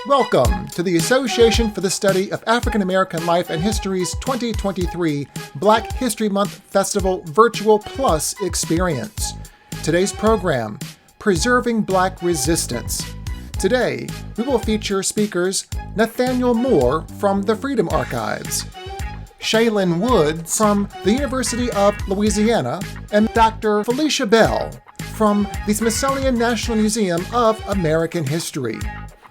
Welcome to the Association for the Study of African American Life and History's 2023 Black History Month Festival Virtual Plus Experience. Today's program, Preserving Black Resistance. Today, we will feature speakers Nathaniel Moore from the Freedom Archives, Shaylin Wood from the University of Louisiana, and Dr. Felicia Bell from the Smithsonian National Museum of American History.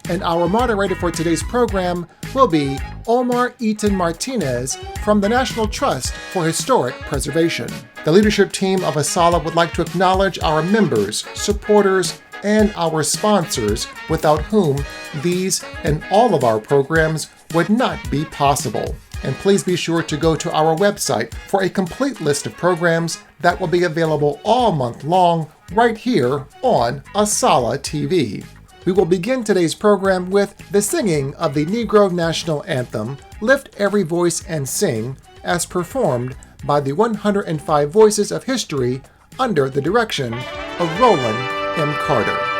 And our moderator for today's program will be Omar Eaton Martinez from the National Trust for Historic Preservation. The leadership team of ASALH would like to acknowledge our members, supporters, and our sponsors, without whom these and all of our programs would not be possible. And please be sure to go to our website for a complete list of programs that will be available all month long right here on ASALH TV. We will begin today's program with the singing of the Negro National Anthem, Lift Every Voice and Sing, as performed by the 105 Voices of History under the direction of Roland M. Carter.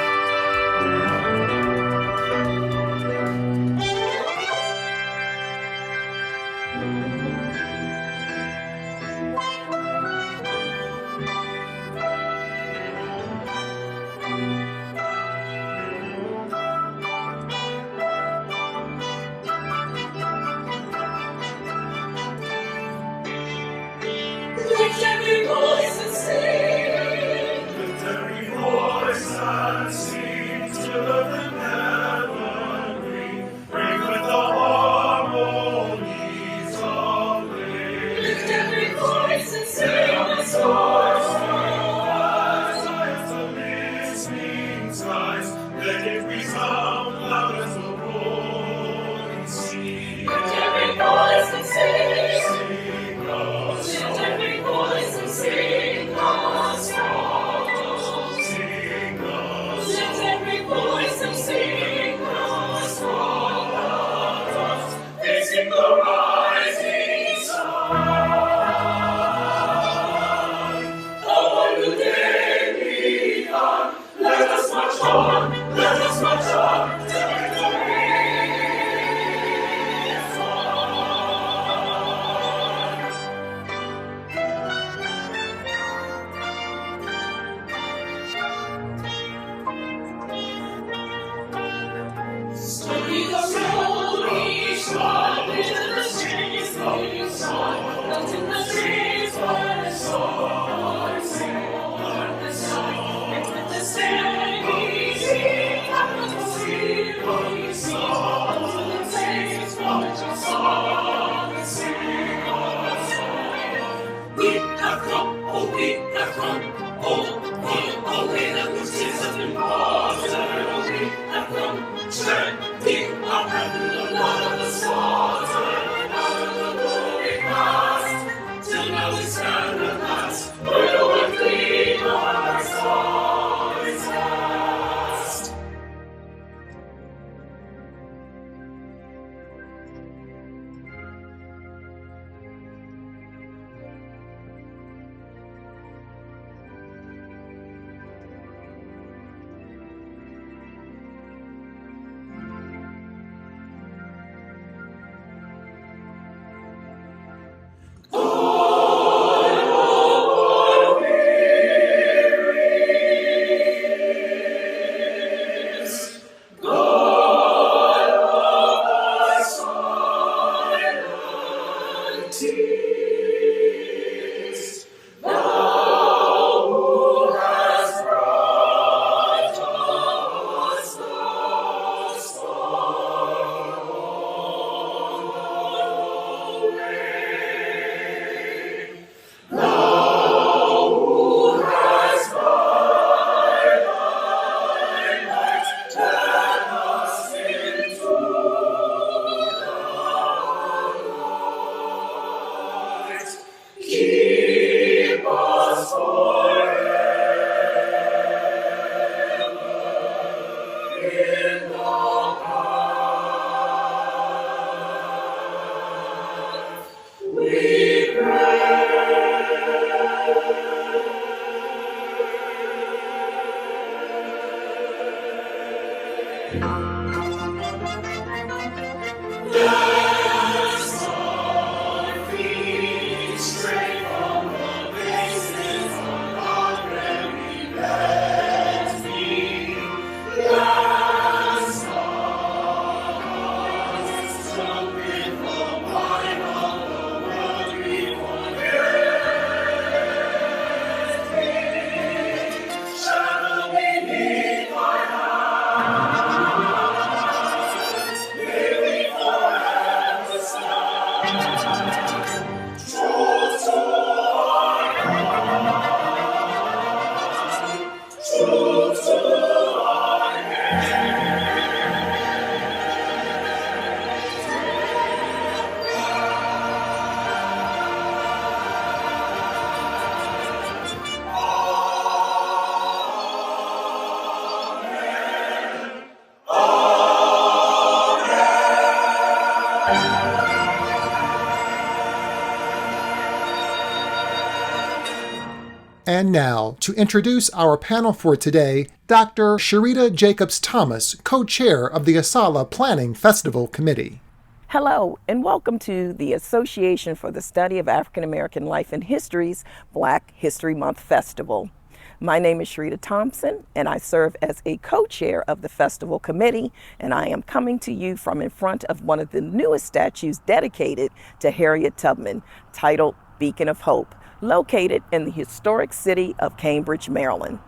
And now, to introduce our panel for today, Dr. Sharita Jacobs-Thomas, co-chair of the Asala Planning Festival Committee. Hello, and welcome to the Association for the Study of African American Life and History's Black History Month Festival. My name is Sharita Thompson, and I serve as a co-chair of the festival committee, and I am coming to you from in front of one of the newest statues dedicated to Harriet Tubman, titled Beacon of Hope, located in the historic city of Cambridge, Maryland.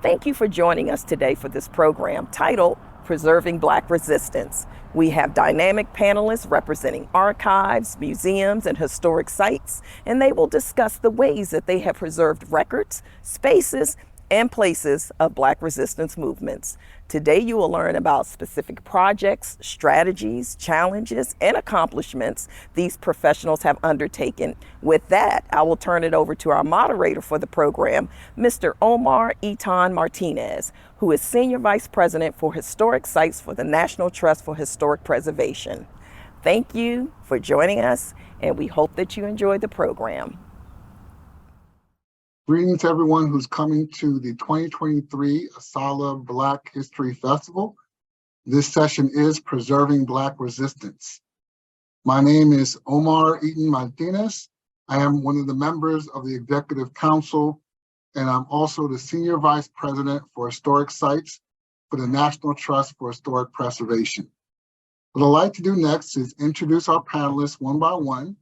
Thank you for joining us today for this program titled Preserving Black Resistance. We have dynamic panelists representing archives, museums, and historic sites, and they will discuss the ways that they have preserved records, spaces, and places of Black resistance movements. Today you will learn about specific projects, strategies, challenges, and accomplishments these professionals have undertaken. With that, I will turn it over to our moderator for the program, Mr. Omar Etan Martinez, who is Senior Vice President for Historic Sites for the National Trust for Historic Preservation. Thank you for joining us, and we hope that you enjoy the program. Greetings to everyone who's coming to the 2023 Asala Black History Festival. This session is Preserving Black Resistance. My name is Omar Etan Martinez. I am one of the members of the Executive Council, and I'm also the Senior Vice President for Historic Sites for the National Trust for Historic Preservation. What I'd like to do next is introduce our panelists one by one,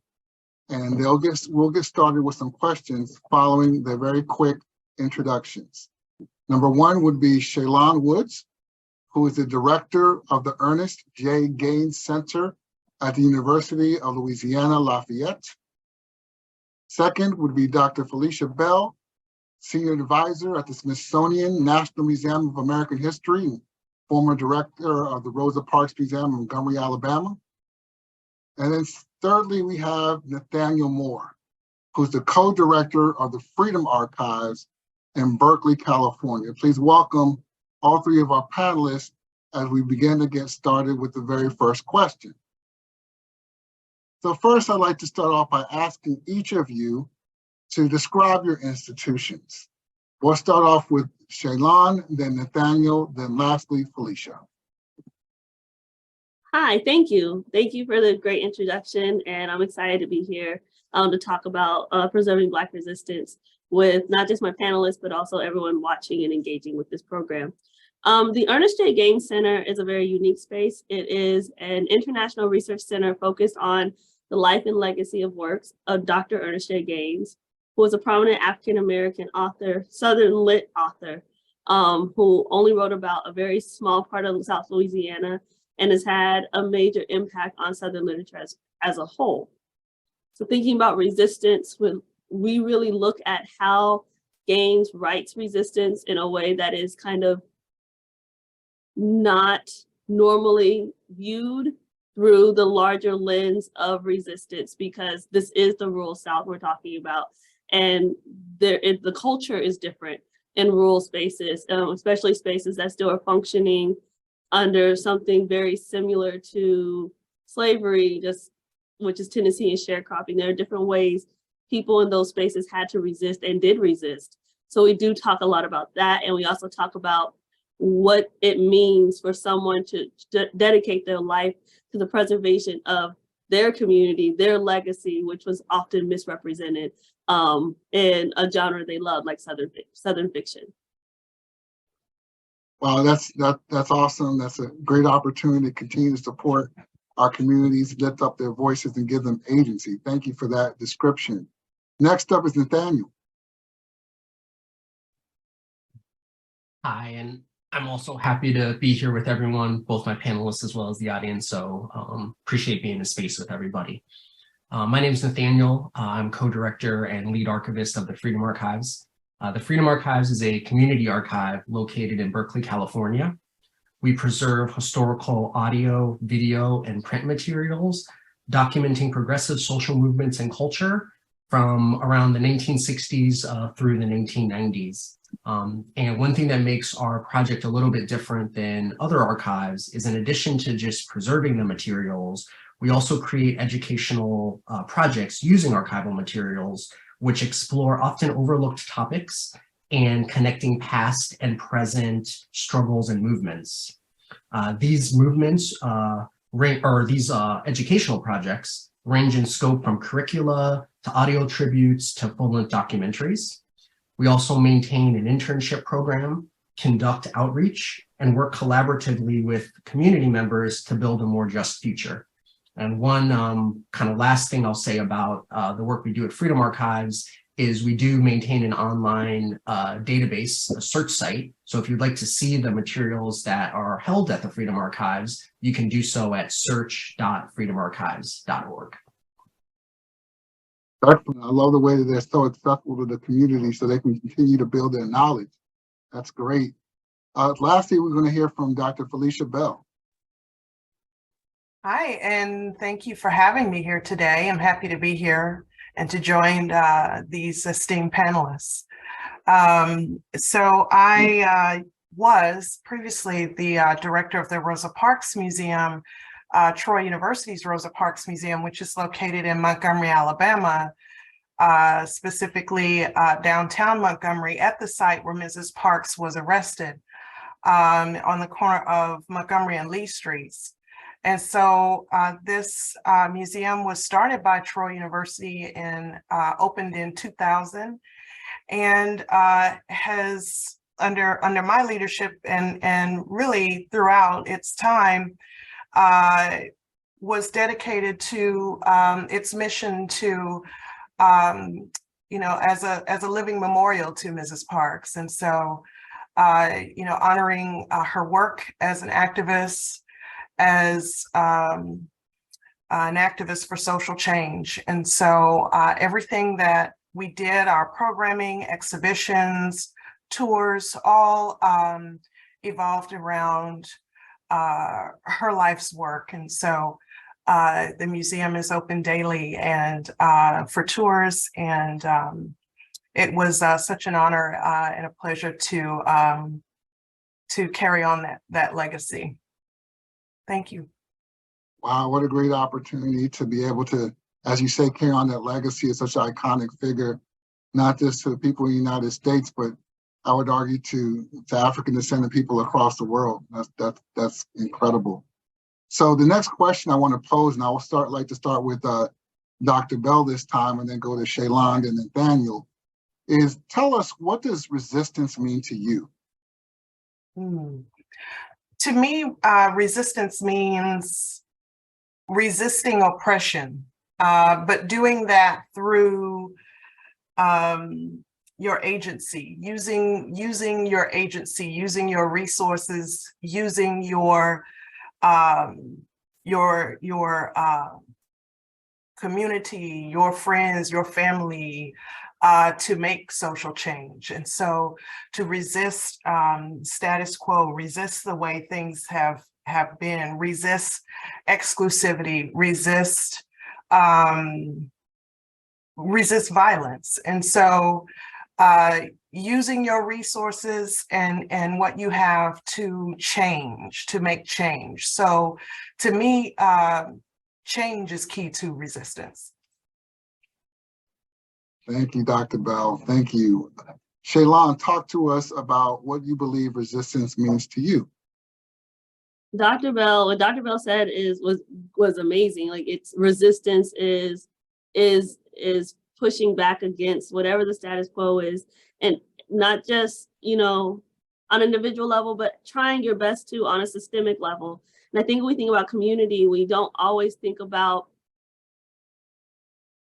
and we'll get started with some questions following their very quick introductions. Number one would be Shaylon Woods, who is the director of the Ernest J. Gaines Center at the University of Louisiana Lafayette. Second would be Dr. Felicia Bell, senior advisor at the Smithsonian National Museum of American History, and former director of the Rosa Parks Museum in Montgomery, Alabama. And then thirdly, we have Nathaniel Moore, who's the co-director of the Freedom Archives in Berkeley, California. Please welcome all three of our panelists as we begin to get started with the very first question. So first, I'd like to start off by asking each of you to describe your institutions. We'll start off with Shaylon, then Nathaniel, then lastly, Felicia. Hi, thank you. Thank you for the great introduction, and I'm excited to be here to talk about preserving Black resistance with not just my panelists, but also everyone watching and engaging with this program. The Ernest J. Gaines Center is a very unique space. It is an international research center focused on the life and legacy of works of Dr. Ernest J. Gaines, who was a prominent African-American author, Southern lit author, who only wrote about a very small part of South Louisiana and has had a major impact on Southern literature as a whole. So thinking about resistance, we really look at how Gaines writes resistance in a way that is kind of not normally viewed through the larger lens of resistance, because this is the rural South we're talking about. And the culture is different in rural spaces, especially spaces that still are functioning under something very similar to slavery, which is Tennessee and sharecropping. There are different ways people in those spaces had to resist and did resist. So we do talk a lot about that. And we also talk about what it means for someone to dedicate their life to the preservation of their community, their legacy, which was often misrepresented in a genre they love, like Southern fiction. Wow, that's awesome. That's a great opportunity to continue to support our communities, lift up their voices, and give them agency. Thank you for that description. Next up is Nathaniel. Hi, and I'm also happy to be here with everyone, both my panelists as well as the audience. So appreciate being in space with everybody. My name is Nathaniel. I'm co-director and lead archivist of the Freedom Archives. The Freedom Archives is a community archive located in Berkeley, California. We preserve historical audio, video, and print materials documenting progressive social movements and culture from around the 1960s through the 1990s. And one thing that makes our project a little bit different than other archives is, in addition to just preserving the materials, we also create educational projects using archival materials, which explore often overlooked topics and connecting past and present struggles and movements. These movements, these educational projects range in scope from curricula to audio tributes to full-length documentaries. We also maintain an internship program, conduct outreach, and work collaboratively with community members to build a more just future. And one kind of last thing I'll say about the work we do at Freedom Archives is we do maintain an online database, a search site. So if you'd like to see the materials that are held at the Freedom Archives, you can do so at search.freedomarchives.org. Excellent. I love the way that they're so accessible to the community so they can continue to build their knowledge. That's great. Lastly, we're going to hear from Dr. Felicia Bell. Hi, and thank you for having me here today. I'm happy to be here and to join these esteemed panelists. So I was previously the director of the Rosa Parks Museum, Troy University's Rosa Parks Museum, which is located in Montgomery, Alabama, specifically downtown Montgomery, at the site where Mrs. Parks was arrested, on the corner of Montgomery and Lee Streets. And so this museum was started by Troy University and opened in 2000, and has under my leadership and really throughout its time was dedicated to its mission to as a living memorial to Mrs. Parks. And so honoring her work as an activist, as an activist for social change. And so everything that we did, our programming, exhibitions, tours, all evolved around her life's work. And so the museum is open daily and for tours, and it was such an honor and a pleasure to carry on that legacy. Thank you. Wow, what a great opportunity to be able to, as you say, carry on that legacy of such an iconic figure, not just to the people in the United States, but I would argue to African descendant people across the world. That's incredible. So the next question I want to pose, and I will like to start with Dr. Bell this time, and then go to Shaylon and Nathaniel, is tell us, what does resistance mean to you? To me, resistance means resisting oppression, but doing that through your agency, using your agency, using your resources, using your community, your friends, your family, to make social change. And so to resist status quo, resist the way things have been, resist exclusivity, resist violence. And so using your resources and what you have to change, to make change. So to me, change is key to resistance. Thank you, Dr. Bell. Thank you. Shaylon, talk to us about what you believe resistance means to you. Dr. Bell, what Dr. Bell said was amazing. Like, it's resistance is pushing back against whatever the status quo is, and not just, on an individual level, but trying your best to on a systemic level. And I think when we think about community, we don't always think about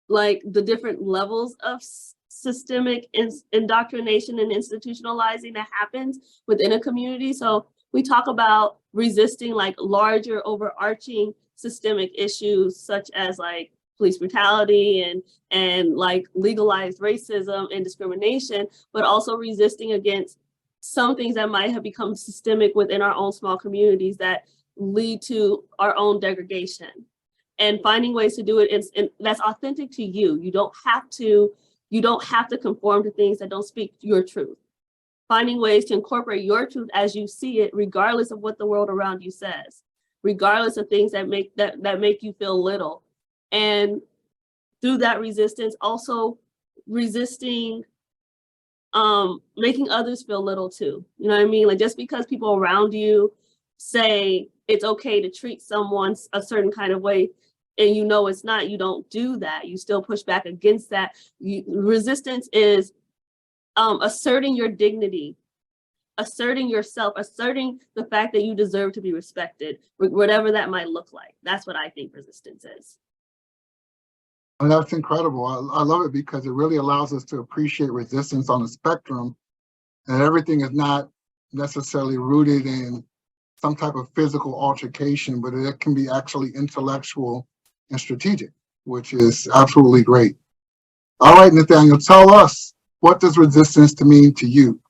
like the different levels of systemic indoctrination and institutionalizing that happens within a community. So we talk about resisting like larger overarching systemic issues such as like police brutality and like legalized racism and discrimination, but also resisting against some things that might have become systemic within our own small communities that lead to our own degradation, and finding ways to do it and that's authentic to you. You don't have to conform to things that don't speak your truth. Finding ways to incorporate your truth as you see it, regardless of what the world around you says, regardless of things that make you feel little. And through that resistance, also resisting making others feel little too. You know what I mean? Like, just because people around you say it's okay to treat someone a certain kind of way, and it's not, you don't do that. You still push back against that. Resistance is asserting your dignity, asserting yourself, asserting the fact that you deserve to be respected, whatever that might look like. That's what I think resistance is. And that's incredible. I love it because it really allows us to appreciate resistance on a spectrum, and everything is not necessarily rooted in some type of physical altercation, but it can be actually intellectual and strategic, which is absolutely great. All right, Nathaniel, tell us, what does resistance to mean to you?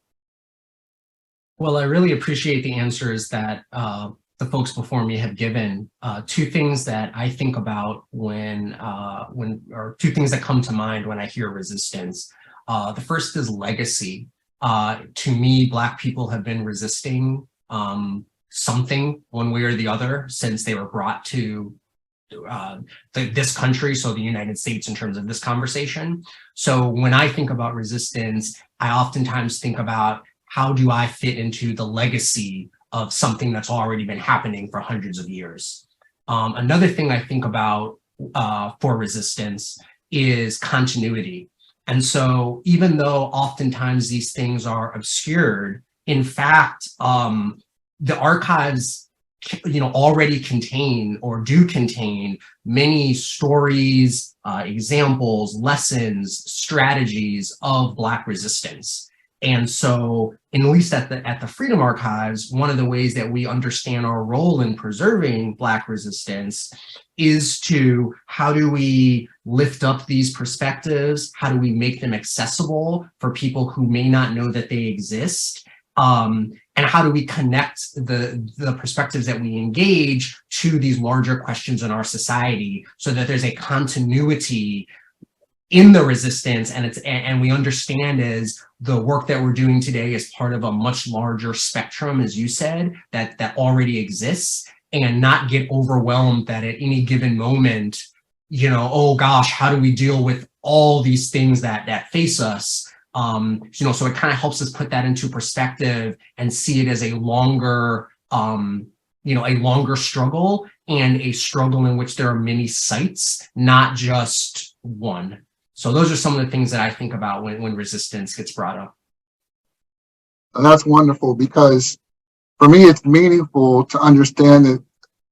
Well, I really appreciate the answers that the folks before me have given. Two things that I think about or two things that come to mind when I hear resistance. The first is legacy. To me, Black people have been resisting something one way or the other since they were brought to this country, so the United States, in terms of this conversation. So when I think about resistance, I oftentimes think about, how do I fit into the legacy of something that's already been happening for hundreds of years? Another thing I think about for resistance is continuity. And so even though oftentimes these things are obscured, in fact, the archives already contain or do contain many stories, examples, lessons, strategies of Black resistance. And so, at least at the Freedom Archives, one of the ways that we understand our role in preserving Black resistance is to, how do we lift up these perspectives? How do we make them accessible for people who may not know that they exist? And how do we connect the perspectives that we engage to these larger questions in our society, so that there's a continuity in the resistance, and we understand as the work that we're doing today is part of a much larger spectrum, as you said, that already exists, and not get overwhelmed that at any given moment, oh gosh, how do we deal with all these things that face us? So it kind of helps us put that into perspective and see it as a longer, a longer struggle, and a struggle in which there are many sites, not just one. So those are some of the things that I think about when resistance gets brought up. And that's wonderful, because for me, it's meaningful to understand that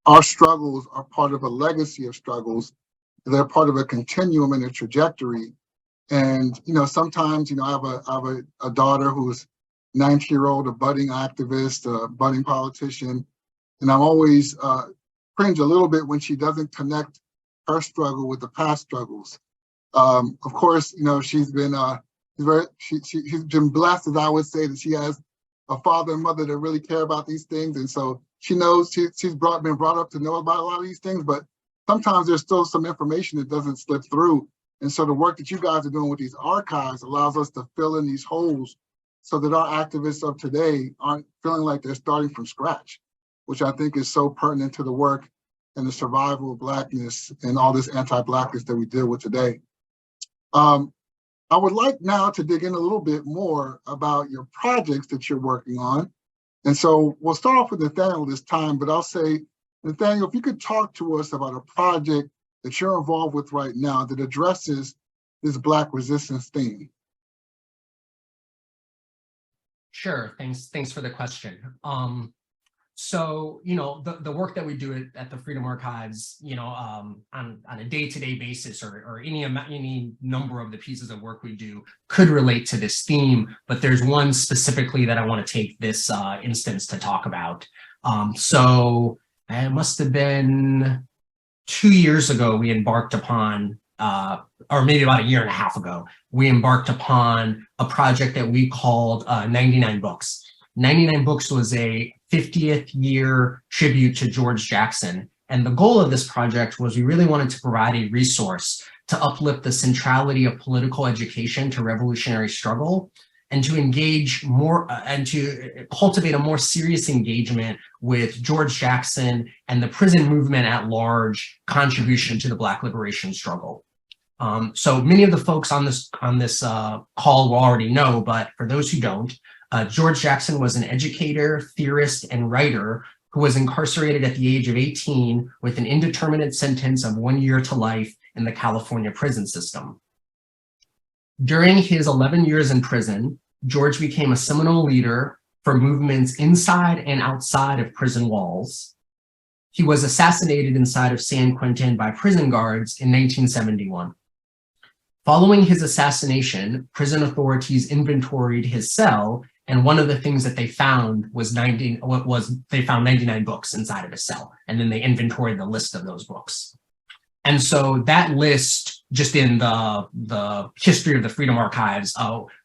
our struggles are part of a legacy of struggles. They're part of a continuum and a trajectory. And, sometimes, I have a daughter who's 19-year-old, a budding activist, a budding politician. And I'm always cringe a little bit when she doesn't connect her struggle with the past struggles. Of course, she's been she's been blessed, as I would say, that she has a father and mother that really care about these things, and so she knows she's been brought up to know about a lot of these things. But sometimes there's still some information that doesn't slip through, and so the work that you guys are doing with these archives allows us to fill in these holes, so that our activists of today aren't feeling like they're starting from scratch, which I think is so pertinent to the work and the survival of Blackness and all this anti-Blackness that we deal with today. I would like now to dig in a little bit more about your projects that you're working on. And so we'll start off with Nathaniel this time, but I'll say, Nathaniel, if you could talk to us about a project that you're involved with right now that addresses this Black resistance theme. Sure. Thanks for the question. So, the work that we do at the Freedom Archives, on a day-to-day basis or any number of the pieces of work we do could relate to this theme, but there's one specifically that I want to take this instance to talk about. So it must have been 2 years ago we embarked upon, or maybe about a year and a half ago, we embarked upon a project that we called 99 Books. 99 Books was a 50th year tribute to George Jackson. And the goal of this project was we really wanted to provide a resource to uplift the centrality of political education to revolutionary struggle and to engage more and to cultivate a more serious engagement with George Jackson and the prison movement at large contribution to the Black liberation struggle. So many of the folks on this call will already know, but for those who don't, George Jackson was an educator, theorist, and writer who was incarcerated at the age of 18 with an indeterminate sentence of 1 year to life in the California prison system. During his 11 years in prison, George became a seminal leader for movements inside and outside of prison walls. He was assassinated inside of San Quentin by prison guards in 1971. Following his assassination, prison authorities inventoried his cell, and one of the things that they found was they found 99 books inside of his cell, and then they inventoried the list of those books. And so that list, just in the history of the Freedom Archives,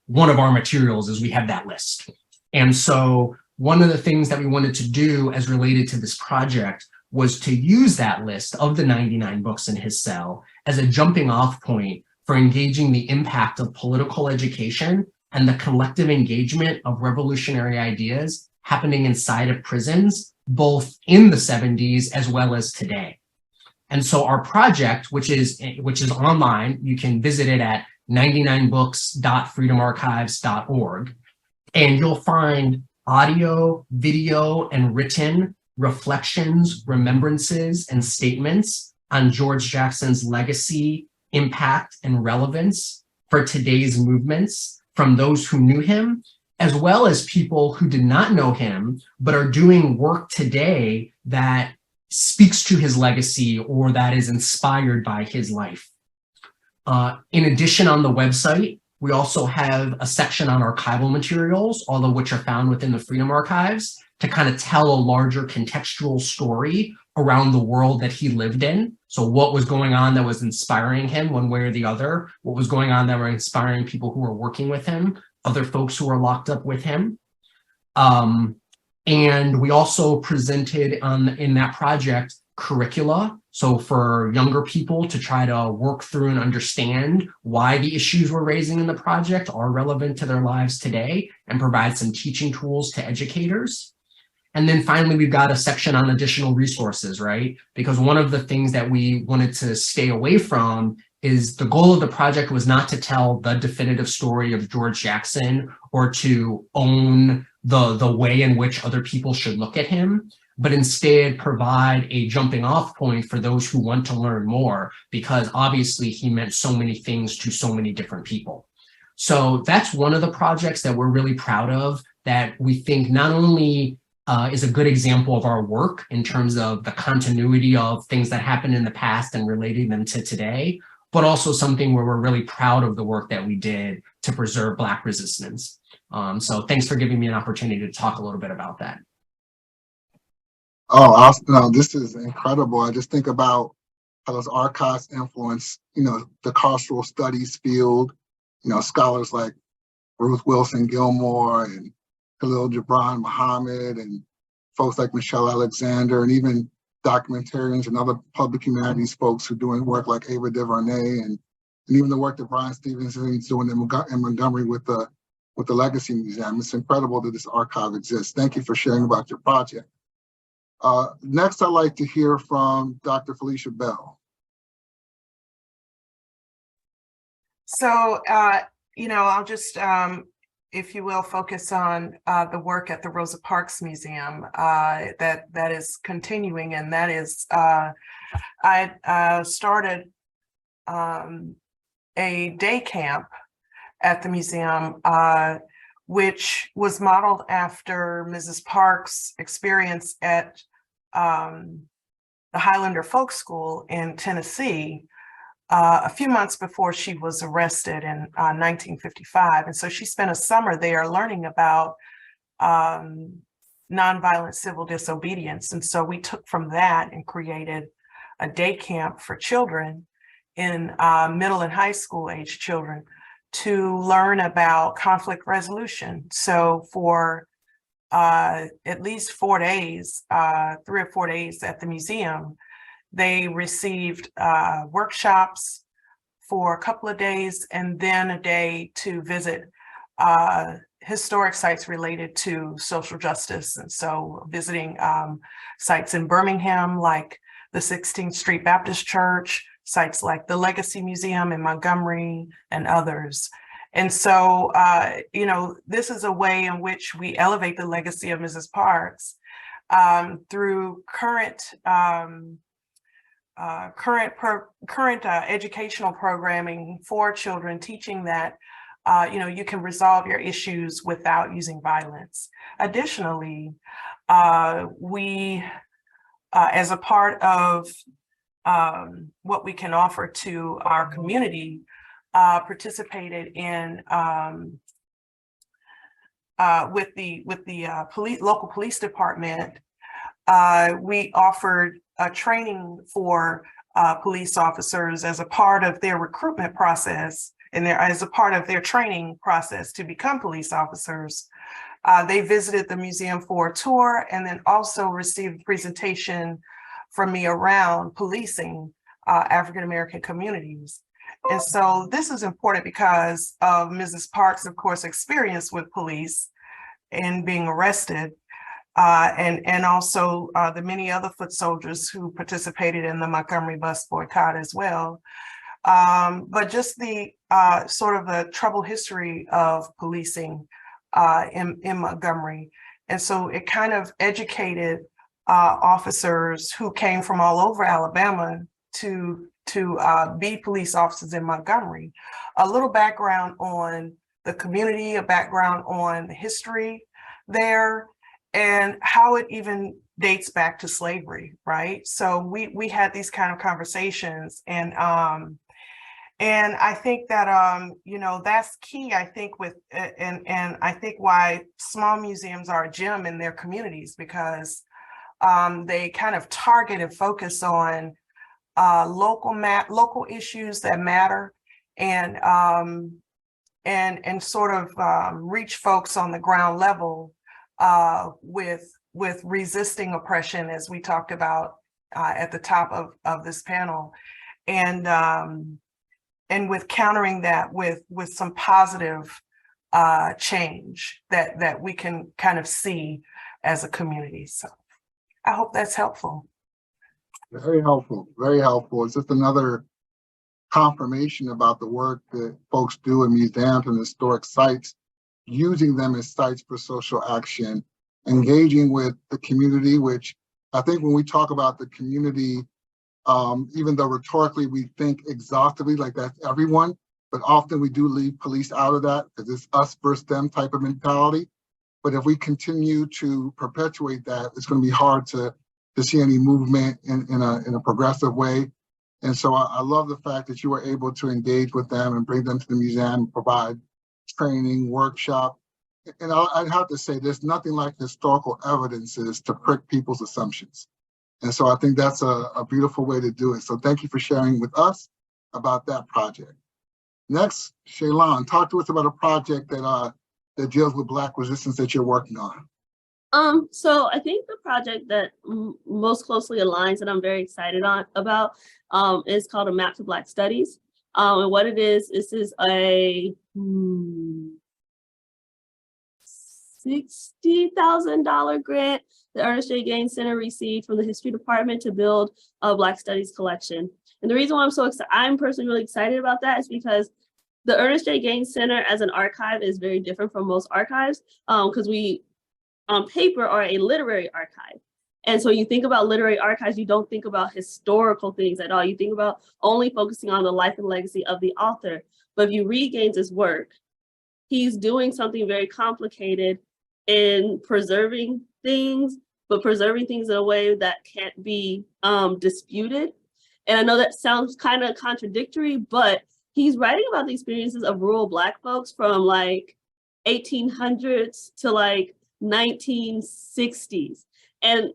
one of our materials is we have that list. And so one of the things that we wanted to do as related to this project was to use that list of the 99 books in his cell as a jumping off point for engaging the impact of political education and the collective engagement of revolutionary ideas happening inside of prisons, both in the 70s as well as today. And so our project, which is online, you can visit it at 99books.freedomarchives.org, and you'll find audio, video, and written reflections, remembrances, and statements on George Jackson's legacy, impact, and relevance for today's movements from those who knew him, as well as people who did not know him, but are doing work today that speaks to his legacy or that is inspired by his life. In addition, on the website, we also have a section on archival materials, all of which are found within the Freedom Archives, to kind of tell a larger contextual story around the world that he lived in. So what was going on that was inspiring him one way or the other, what was going on that were inspiring people who were working with him, other folks who were locked up with him. And we also presented in that project curricula. So for younger people to try to work through and understand why the issues we're raising in the project are relevant to their lives today and provide some teaching tools to educators. And then finally, we've got a section on additional resources, right? Because one of the things that we wanted to stay away from is the goal of the project was not to tell the definitive story of George Jackson or to own the way in which other people should look at him, but instead provide a jumping off point for those who want to learn more, because obviously he meant so many things to so many different people. So that's one of the projects that we're really proud of, that we think not only is a good example of our work in terms of the continuity of things that happened in the past and relating them to today, but also something where we're really proud of the work that we did to preserve Black resistance. So thanks for giving me an opportunity to talk a little bit about that. Oh, no, this is incredible. I just think about how those archives influence, the carceral studies field, scholars like Ruth Wilson Gilmore and Khalil Gibran Muhammad and folks like Michelle Alexander, and even documentarians and other public humanities folks who are doing work like Ava DuVernay and even the work that Brian Stevenson is doing in Montgomery with the Legacy Museum. It's incredible that this archive exists. Thank you for sharing about your project. Next, I'd like to hear from Dr. Felicia Bell. So I'll just, if you will, focus on the work at the Rosa Parks Museum that is continuing, and that is, I started a day camp at the museum, which was modeled after Mrs. Parks' experience at the Highlander Folk School in Tennessee a few months before she was arrested in 1955. And so she spent a summer there learning about nonviolent civil disobedience. And so we took from that and created a day camp for children in middle and high school age children to learn about conflict resolution. So for at least 4 days, 3 or 4 days at the museum, they received workshops for a couple of days and then a day to visit historic sites related to social justice. And so visiting sites in Birmingham, like the 16th Street Baptist Church, sites like the Legacy Museum in Montgomery and others. And so, this is a way in which we elevate the legacy of Mrs. Parks through current educational programming for children, teaching that you can resolve your issues without using violence. Additionally, we, as a part of what we can offer to our community, participated in with the local police department. We offered training for police officers as a part of their recruitment process and as a part of their training process to become police officers. They visited the museum for a tour and then also received a presentation from me around policing African-American communities. And so this is important because of Mrs. Parks, of course, experience with police and being arrested, and also the many other foot soldiers who participated in the Montgomery bus boycott as well. But just the sort of the troubled history of policing in Montgomery. And so it kind of educated officers who came from all over Alabama to be police officers in Montgomery. A little background on the community, a background on the history there, and how it even dates back to slavery, right? So we had these kind of conversations, and I think that that's key. I think and I think why small museums are a gem in their communities, because they kind of target and focus on local issues that matter, and sort of reach folks on the ground level with resisting oppression, as we talked about at the top of this panel, and with countering that with some positive change that we can kind of see as a community. So I hope that's helpful. Very helpful, very helpful. It's just another confirmation about the work that folks do in museums and historic sites, using them as sites for social action, engaging with the community, which I think when we talk about the community, even though rhetorically we think exhaustively like that's everyone, but often we do leave police out of that because it's us versus them type of mentality. But if we continue to perpetuate that, it's going to be hard to see any movement in a progressive way. And so I love the fact that you were able to engage with them and bring them to the museum, provide training, workshop. And I'd have to say, there's nothing like historical evidences to prick people's assumptions. And so I think that's a beautiful way to do it. So thank you for sharing with us about that project. Next, Shaylon, talk to us about a project that deals with Black resistance that you're working on. So I think the project that most closely aligns that I'm very excited about is called A Map to Black Studies. And what it is, this is a $60,000 grant the Ernest J. Gaines Center received from the History Department to build a Black Studies collection. And the reason why I'm personally really excited about that is because The Ernest J. Gaines Center as an archive is very different from most archives because we, on paper, are a literary archive. And so you think about literary archives, you don't think about historical things at all. You think about only focusing on the life and legacy of the author. But if you read Gaines's work, he's doing something very complicated in preserving things, but preserving things in a way that can't be disputed. And I know that sounds kind of contradictory, but he's writing about the experiences of rural Black folks from like 1800s to like 1960s. And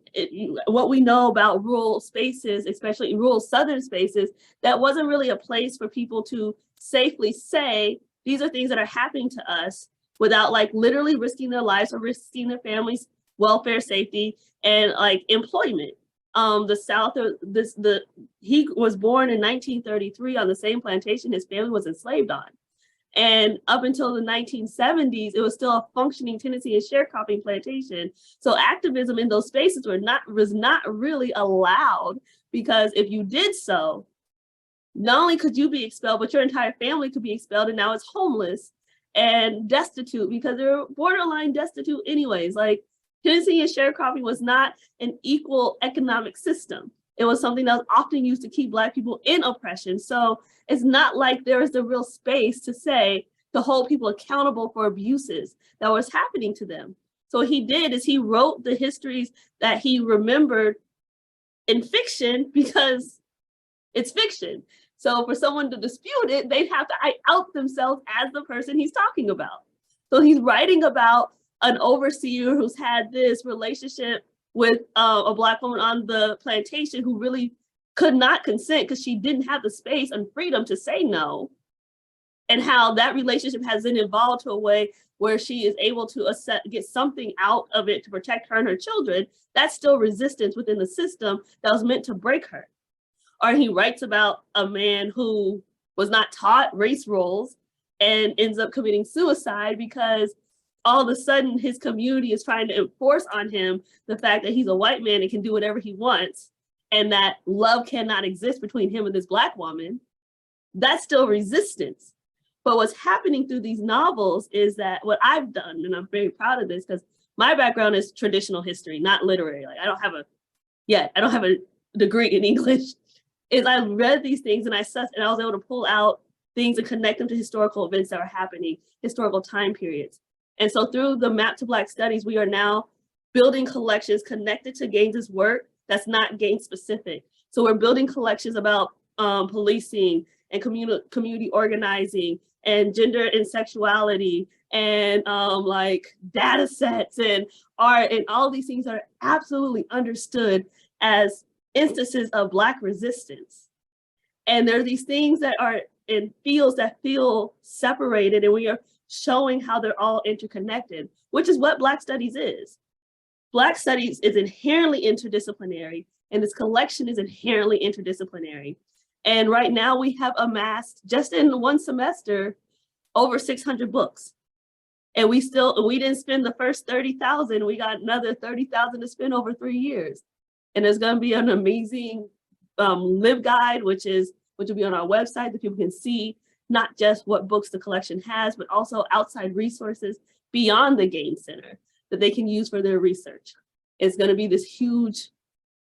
what we know about rural spaces, especially rural Southern spaces, that wasn't really a place for people to safely say, these are things that are happening to us without like literally risking their lives or risking their families' welfare, safety, and like employment. The South, he was born in 1933 on the same plantation his family was enslaved on. And up until the 1970s, it was still a functioning tenancy and sharecropping plantation. So activism in those spaces was not really allowed, because if you did so, not only could you be expelled, but your entire family could be expelled, and now it's homeless and destitute because they're borderline destitute anyways. Like, tenancy and sharecropping was not an equal economic system. It was something that was often used to keep Black people in oppression. So it's not like there is the real space to hold people accountable for abuses that was happening to them. So what he did is he wrote the histories that he remembered in fiction because it's fiction. So for someone to dispute it, they'd have to out themselves as the person he's talking about. So he's writing about an overseer who's had this relationship with a Black woman on the plantation who really could not consent because she didn't have the space and freedom to say no, and how that relationship has then evolved to a way where she is able to get something out of it to protect her and her children. That's still resistance within the system that was meant to break her. Or he writes about a man who was not taught race roles and ends up committing suicide because all of a sudden his community is trying to enforce on him the fact that he's a white man and can do whatever he wants, and that love cannot exist between him and this Black woman. That's still resistance. But what's happening through these novels is that what I've done, and I'm very proud of this because my background is traditional history, not literary. Like I don't have a degree in English, is I read these things and I was able to pull out things and connect them to historical events that were happening, historical time periods. And so through the Map to Black Studies, we are now building collections connected to Gaines's work that's not Gaines specific. So we're building collections about policing and community organizing and gender and sexuality and like data sets and art and all these things are absolutely understood as instances of Black resistance. And there are these things that are in fields that feel separated, and we are showing how they're all interconnected, which is what Black Studies is. Black Studies is inherently interdisciplinary, and this collection is inherently interdisciplinary. And right now we have amassed, just in one semester, over 600 books. And we didn't spend the first 30,000, we got another 30,000 to spend over 3 years. And there's gonna be an amazing LibGuide, which will be on our website that people can see not just what books the collection has, but also outside resources beyond the Gaines Center that they can use for their research. It's going to be this huge,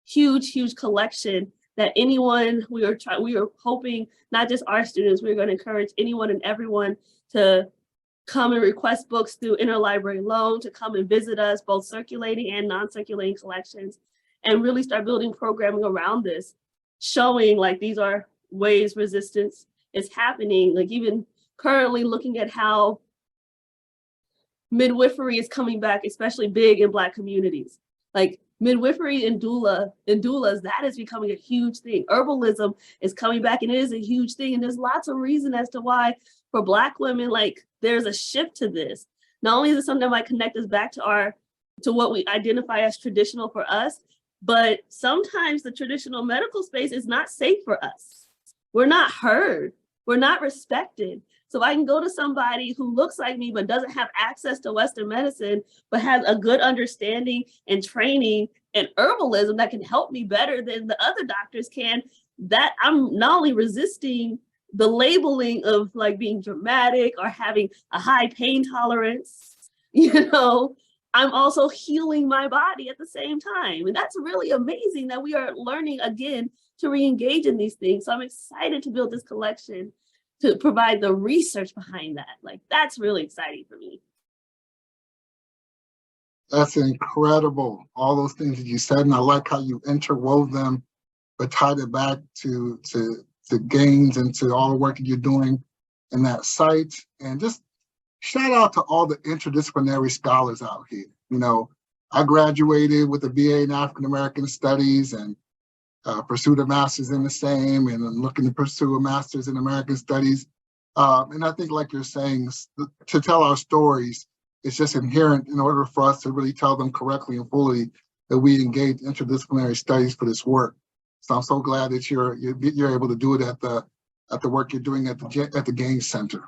huge, huge collection that anyone, we are hoping, not just our students, we're going to encourage anyone and everyone to come and request books through interlibrary loan, to come and visit us, both circulating and non-circulating collections, and really start building programming around this, showing like these are ways resistance is happening, like even currently looking at how midwifery is coming back, especially big in Black communities. Like midwifery and doulas, that is becoming a huge thing. Herbalism is coming back and it is a huge thing. And there's lots of reason as to why for Black women, like there's a shift to this. Not only is it something that might connect us back to what we identify as traditional for us, but sometimes the traditional medical space is not safe for us. We're not heard. We're not respected. So if I can go to somebody who looks like me, but doesn't have access to Western medicine, but has a good understanding and training in herbalism that can help me better than the other doctors can, that I'm not only resisting the labeling of like being dramatic or having a high pain tolerance, I'm also healing my body at the same time. And that's really amazing that we are learning again to re-engage in these things. So I'm excited to build this collection to provide the research behind that. Like, that's really exciting for me. That's incredible. All those things that you said, and I like how you interwove them, but tied it back to gains and to all the work that you're doing in that site. And just shout out to all the interdisciplinary scholars out here. I graduated with a BA in African American Studies and pursued a master's in the same, and I'm looking to pursue a master's in American Studies. And I think, like you're saying, to tell our stories, it's just inherent in order for us to really tell them correctly and fully that we engage interdisciplinary studies for this work. So I'm so glad that you're able to do it at the work you're doing at the Gaines Center.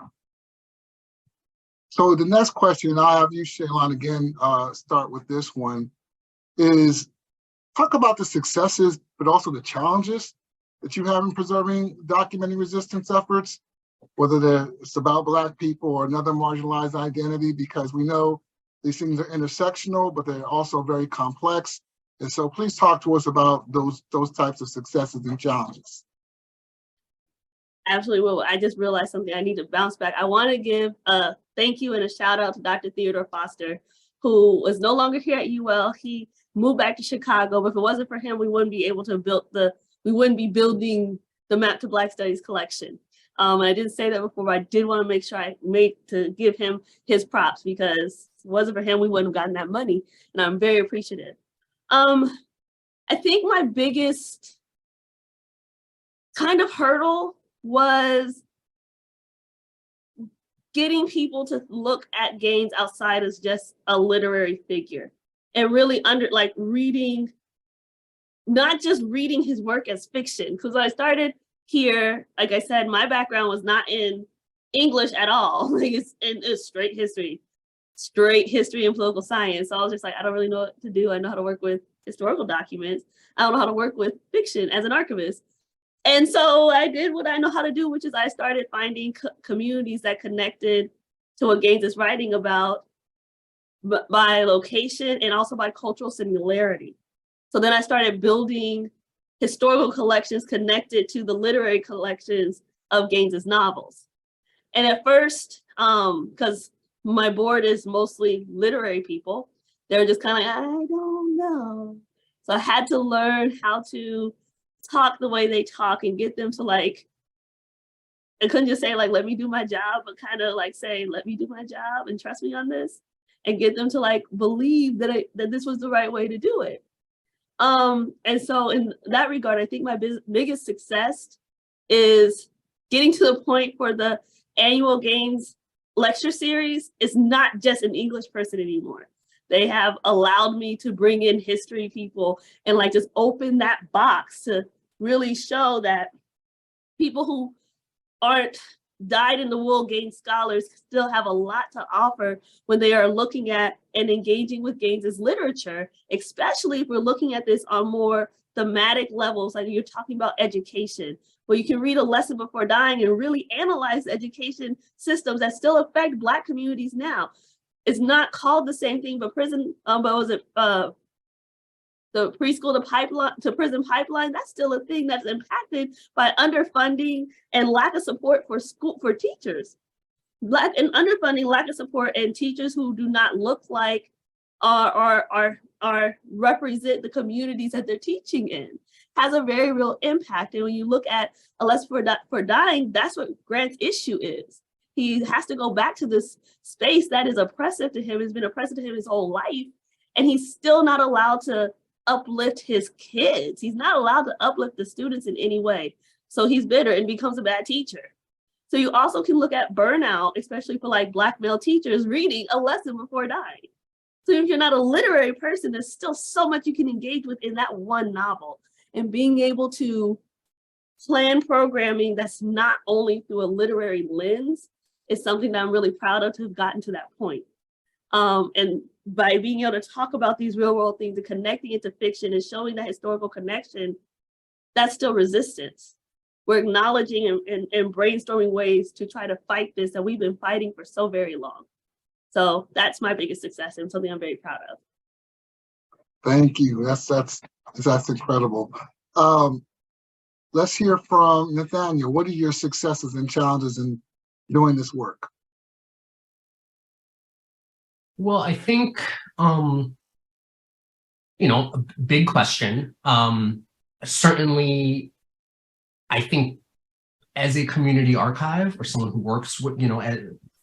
So the next question, and I'll have you, Shaylon, again, start with this one, is talk about the successes, but also the challenges that you have in preserving documenting resistance efforts, whether it's about Black people or another marginalized identity, because we know these things are intersectional, but they're also very complex. And so please talk to us about those types of successes and challenges. Absolutely. Well, I just realized something. I need to bounce back. I want to give a thank you and a shout out to Dr. Theodore Foster, who is no longer here at UL. He moved back to Chicago, but if it wasn't for him, we wouldn't be able to building the Map to Black Studies collection. And I didn't say that before, but I did want to make sure I give him his props, because if it wasn't for him, we wouldn't have gotten that money. And I'm very appreciative. I think my biggest kind of hurdle was getting people to look at Gaines outside as just a literary figure, and really reading, not just reading his work as fiction. Because when I started here, like I said, my background was not in English at all. It's straight history and political science. So I was just like, I don't really know what to do. I know how to work with historical documents. I don't know how to work with fiction as an archivist. And so I did what I know how to do, which is I started finding communities that connected to what Gaines is writing about by location and also by cultural similarity. So then I started building historical collections connected to the literary collections of Gaines's novels. And at first, because my board is mostly literary people, they were just kind of like, I don't know. So I had to learn how to talk the way they talk and get them to I couldn't just say let me do my job, but kind of say, let me do my job and trust me on this, and get them to believe that this was the right way to do it. And so in that regard, I think my biggest success is getting to the point for the annual Gaines lecture series. It's not just an English person anymore. They have allowed me to bring in history people and just open that box to really show that people who aren't dyed-in-the-wool Gaines scholars still have a lot to offer when they are looking at and engaging with Gaines's literature, especially if we're looking at this on more thematic levels, like you're talking about education, where you can read A Lesson Before Dying and really analyze education systems that still affect Black communities now. It's not called the same thing, but the preschool to prison pipeline, that's still a thing that's impacted by underfunding and lack of support for teachers. Underfunding, lack of support, and teachers who do not look like or represent the communities that they're teaching in has a very real impact. And when you look at A Lesson for Dying, that's what Grant's issue is. He has to go back to this space that is oppressive to him, has been oppressive to him his whole life, and he's still not allowed to uplift his kids. He's not allowed to uplift the students in any way. So he's bitter and becomes a bad teacher. So you also can look at burnout, especially for Black male teachers reading A Lesson Before Dying. So if you're not a literary person, there's still so much you can engage with in that one novel, and being able to plan programming that's not only through a literary lens is something that I'm really proud of to have gotten to that point. And by being able to talk about these real world things and connecting it to fiction and showing that historical connection, that's still resistance. we're acknowledging and brainstorming ways to try to fight this that we've been fighting for so very long. So that's my biggest success and something I'm very proud of. Thank you. That's incredible. Let's hear from Nathaniel. What are your successes and challenges in doing this work? Well, I think, a big question. Certainly, I think as a community archive or someone who works with,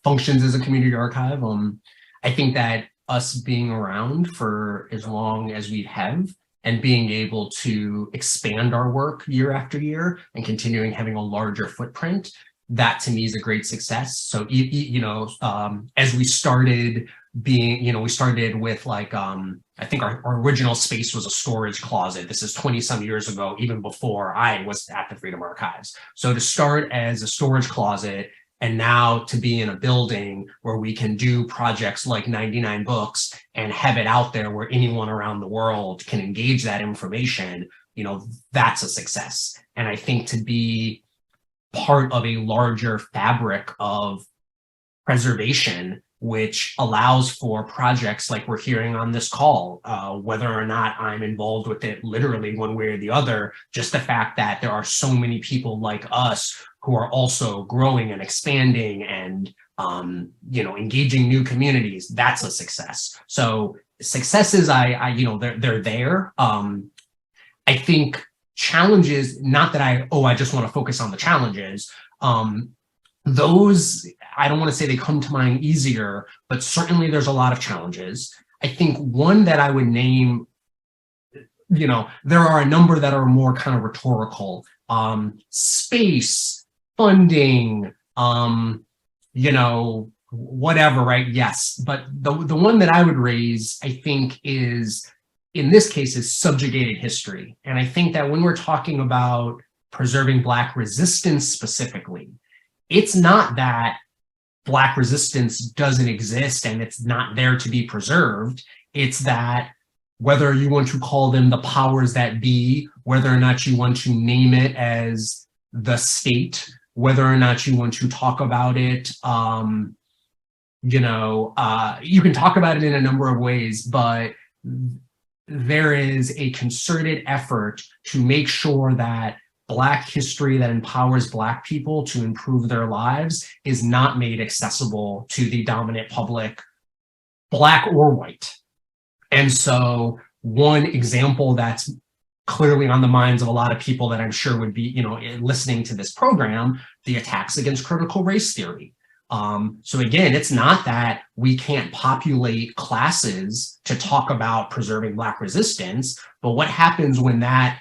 functions as a community archive, I think that us being around for as long as we have and being able to expand our work year after year and continuing having a larger footprint, that to me is a great success. So, as we started being, we started with like, I think our original space was a storage closet. This is 20 some years ago, even before I was at the Freedom Archives. So to start as a storage closet and now to be in a building where we can do projects like 99 books and have it out there where anyone around the world can engage that information, that's a success. And I think to be part of a larger fabric of preservation, which allows for projects like we're hearing on this call, whether or not I'm involved with it literally one way or the other, just the fact that there are so many people like us who are also growing and expanding and, engaging new communities, that's a success. So successes, they're there. I think challenges, not that I just want to focus on the challenges. Those, I don't want to say they come to mind easier, but certainly there's a lot of challenges. I think one that I would name, there are a number that are more kind of rhetorical. Space, funding, whatever, right? Yes. But the one that I would raise, I think, is, in this case, is subjugated history. And I think that when we're talking about preserving Black resistance specifically, it's not that Black resistance doesn't exist and it's not there to be preserved. It's that whether you want to call them the powers that be, whether or not you want to name it as the state, whether or not you want to talk about it, you can talk about it in a number of ways, but there is a concerted effort to make sure that Black history that empowers Black people to improve their lives is not made accessible to the dominant public, Black or white. And so one example that's clearly on the minds of a lot of people that I'm sure would be, listening to this program, the attacks against critical race theory. So again, it's not that we can't populate classes to talk about preserving Black resistance, but what happens when that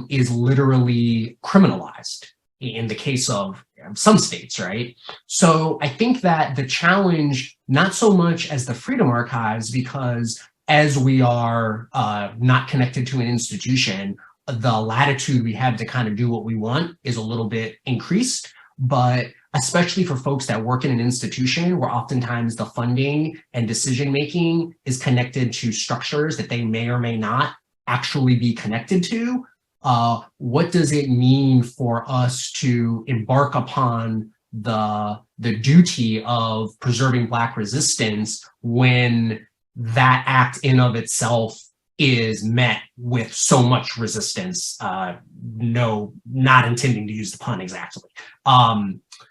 is literally criminalized in the case of some states, right? So I think that the challenge, not so much as the Freedom Archives, because as we are not connected to an institution, the latitude we have to kind of do what we want is a little bit increased, but especially for folks that work in an institution where oftentimes the funding and decision-making is connected to structures that they may or may not actually be connected to. What does it mean for us to embark upon the duty of preserving Black resistance when that act in of itself is met with so much resistance? No, not intending to use the pun exactly.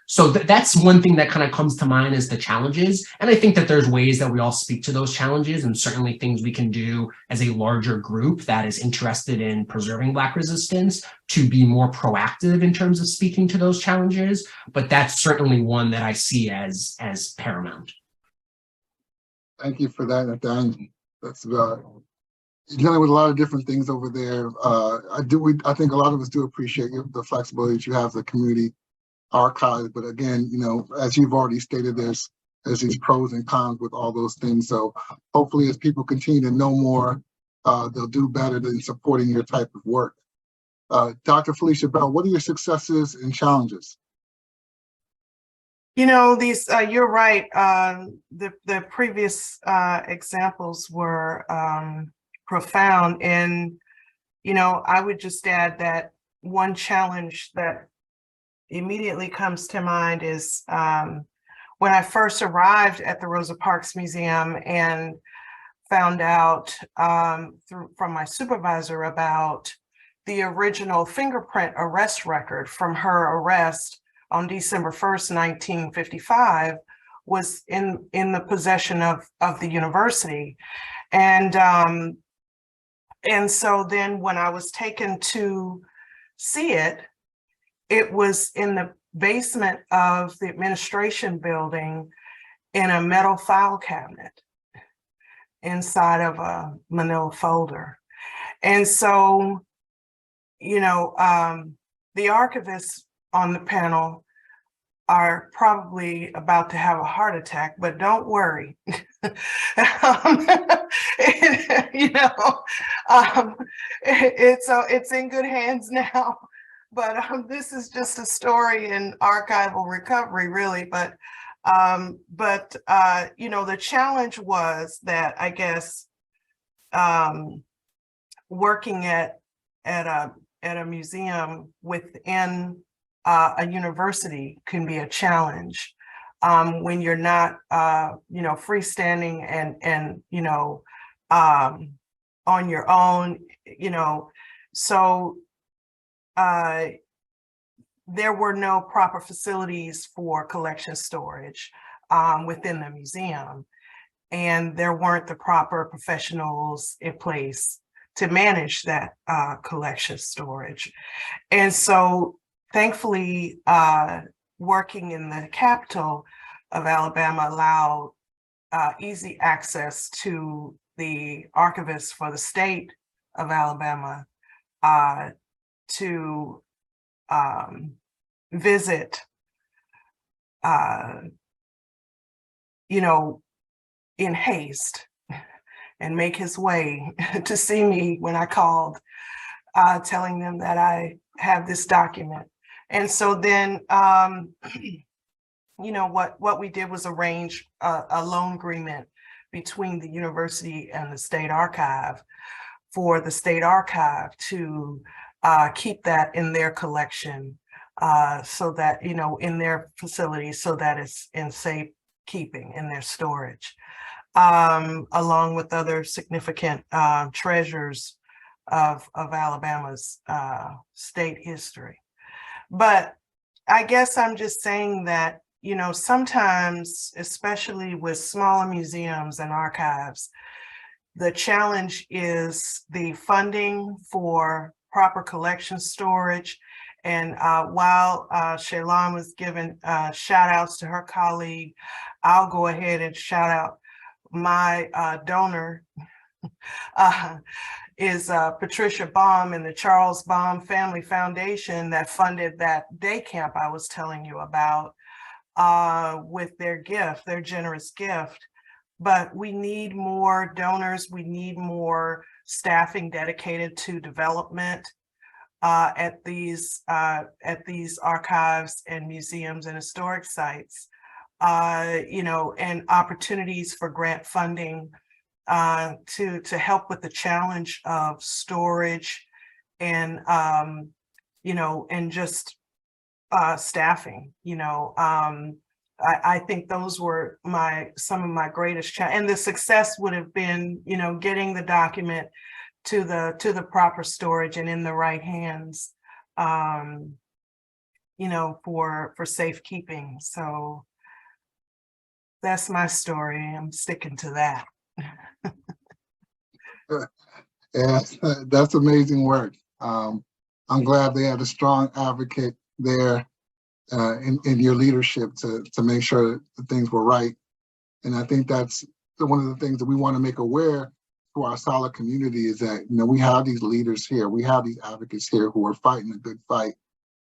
So that's one thing that kind of comes to mind as the challenges. And I think that there's ways that we all speak to those challenges and certainly things we can do as a larger group that is interested in preserving Black resistance to be more proactive in terms of speaking to those challenges. But that's certainly one that I see as paramount. Thank you for that, Nathaniel. That's you're dealing with a lot of different things over there. I think a lot of us do appreciate the flexibility that you have as a community archive. But again, as you've already stated, there's these pros and cons with all those things. So hopefully as people continue to know more, they'll do better than supporting your type of work. Dr. Felicia Bell, what are your successes and challenges? These, you're right. The previous examples were profound. And, I would just add that one challenge that immediately comes to mind is when I first arrived at the Rosa Parks Museum and found out from my supervisor about the original fingerprint arrest record from her arrest on December 1st, 1955, was in the possession of the university. And so then when I was taken to see it, it was in the basement of the administration building in a metal file cabinet inside of a manila folder. And so, you know, the archivists on the panel are probably about to have a heart attack, but don't worry. You know, it's in good hands now. But this is just a story in archival recovery, really. But you know, the challenge was that, I guess, working at a museum within a university can be a challenge when you're not, you know, freestanding and you know, on your own, you know. So there were no proper facilities for collection storage within the museum, and there weren't the proper professionals in place to manage that collection storage. And so thankfully, working in the capital of Alabama allowed easy access to the archivist for the state of Alabama to visit, you know, in haste and make his way to see me when I called, telling them that I have this document. And so then, you know, what we did was arrange a loan agreement between the university and the state archive for the state archive to keep that in their collection, so that, you know, in their facility, so that it's in safe keeping in their storage, along with other significant treasures of Alabama's state history. But I guess I'm just saying that, you know, sometimes, especially with smaller museums and archives, the challenge is the funding for proper collection storage. And while Shaylon was giving shout outs to her colleague, I'll go ahead and shout out my donor is Patricia Baum and the Charles Baum Family Foundation that funded that day camp I was telling you about with their gift, their generous gift. But we need more donors. We need more staffing dedicated to development at these archives and museums and historic sites, you know, and opportunities for grant funding to help with the challenge of storage and, you know, and just staffing, you know. I think those were some of my greatest challenges, and the success would have been, you know, getting the document to the proper storage and in the right hands, you know, for safekeeping. So that's my story. I'm sticking to that. Yeah, that's amazing work. I'm glad they had a strong advocate there in your leadership to make sure that things were right. And I think that's one of the things that we want to make aware to our solid community is that, you know, we have these leaders here, we have these advocates here who are fighting a good fight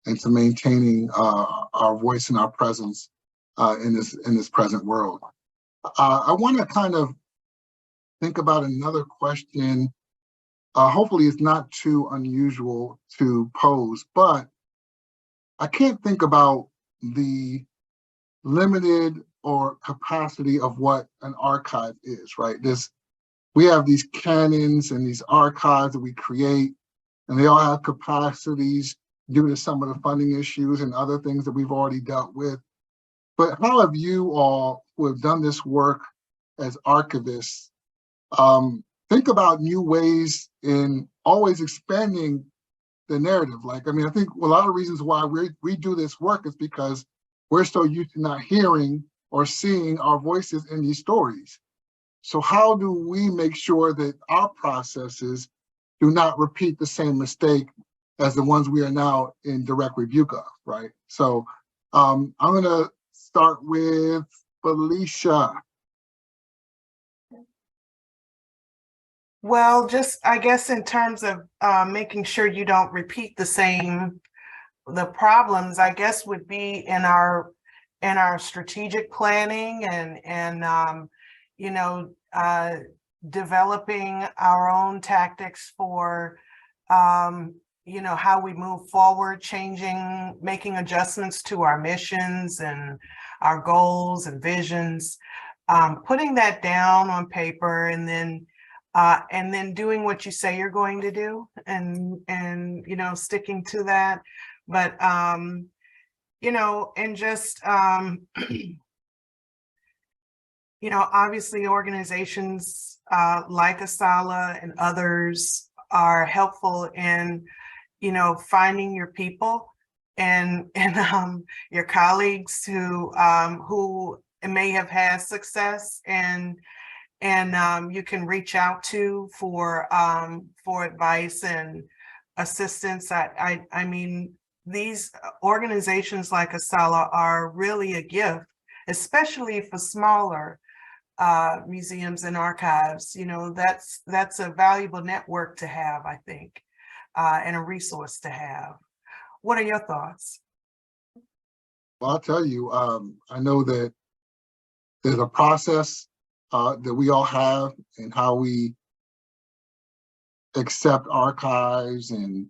and to maintaining our voice and our presence in this present world. I want to kind of think about another question. Hopefully it's not too unusual to pose, but I can't think about the limited or capacity of what an archive is, right? We have these canons and these archives that we create, and they all have capacities due to some of the funding issues and other things that we've already dealt with. But how have you all who have done this work as archivists think about new ways in always expanding the narrative? Like, I mean, I think a lot of reasons why we do this work is because we're so used to not hearing or seeing our voices in these stories. So how do we make sure that our processes do not repeat the same mistake as the ones we are now in direct rebuke of, right? So I'm gonna start with Felicia. Well, just I guess in terms of making sure you don't repeat the problems, I guess would be in our strategic planning and you know, developing our own tactics for you know, how we move forward, making adjustments to our missions and our goals and visions, putting that down on paper, and then doing what you say you're going to do, and you know, sticking to that. But you know, and just you know, obviously organizations like ASALA and others are helpful in, you know, finding your people and your colleagues who may have had success, and you can reach out to for advice and assistance. I mean, these organizations like ASALA are really a gift, especially for smaller museums and archives. You know, that's a valuable network to have, I think, and a resource to have. What are your thoughts? Well, I'll tell you, I know that there's a process that we all have in how we accept archives and,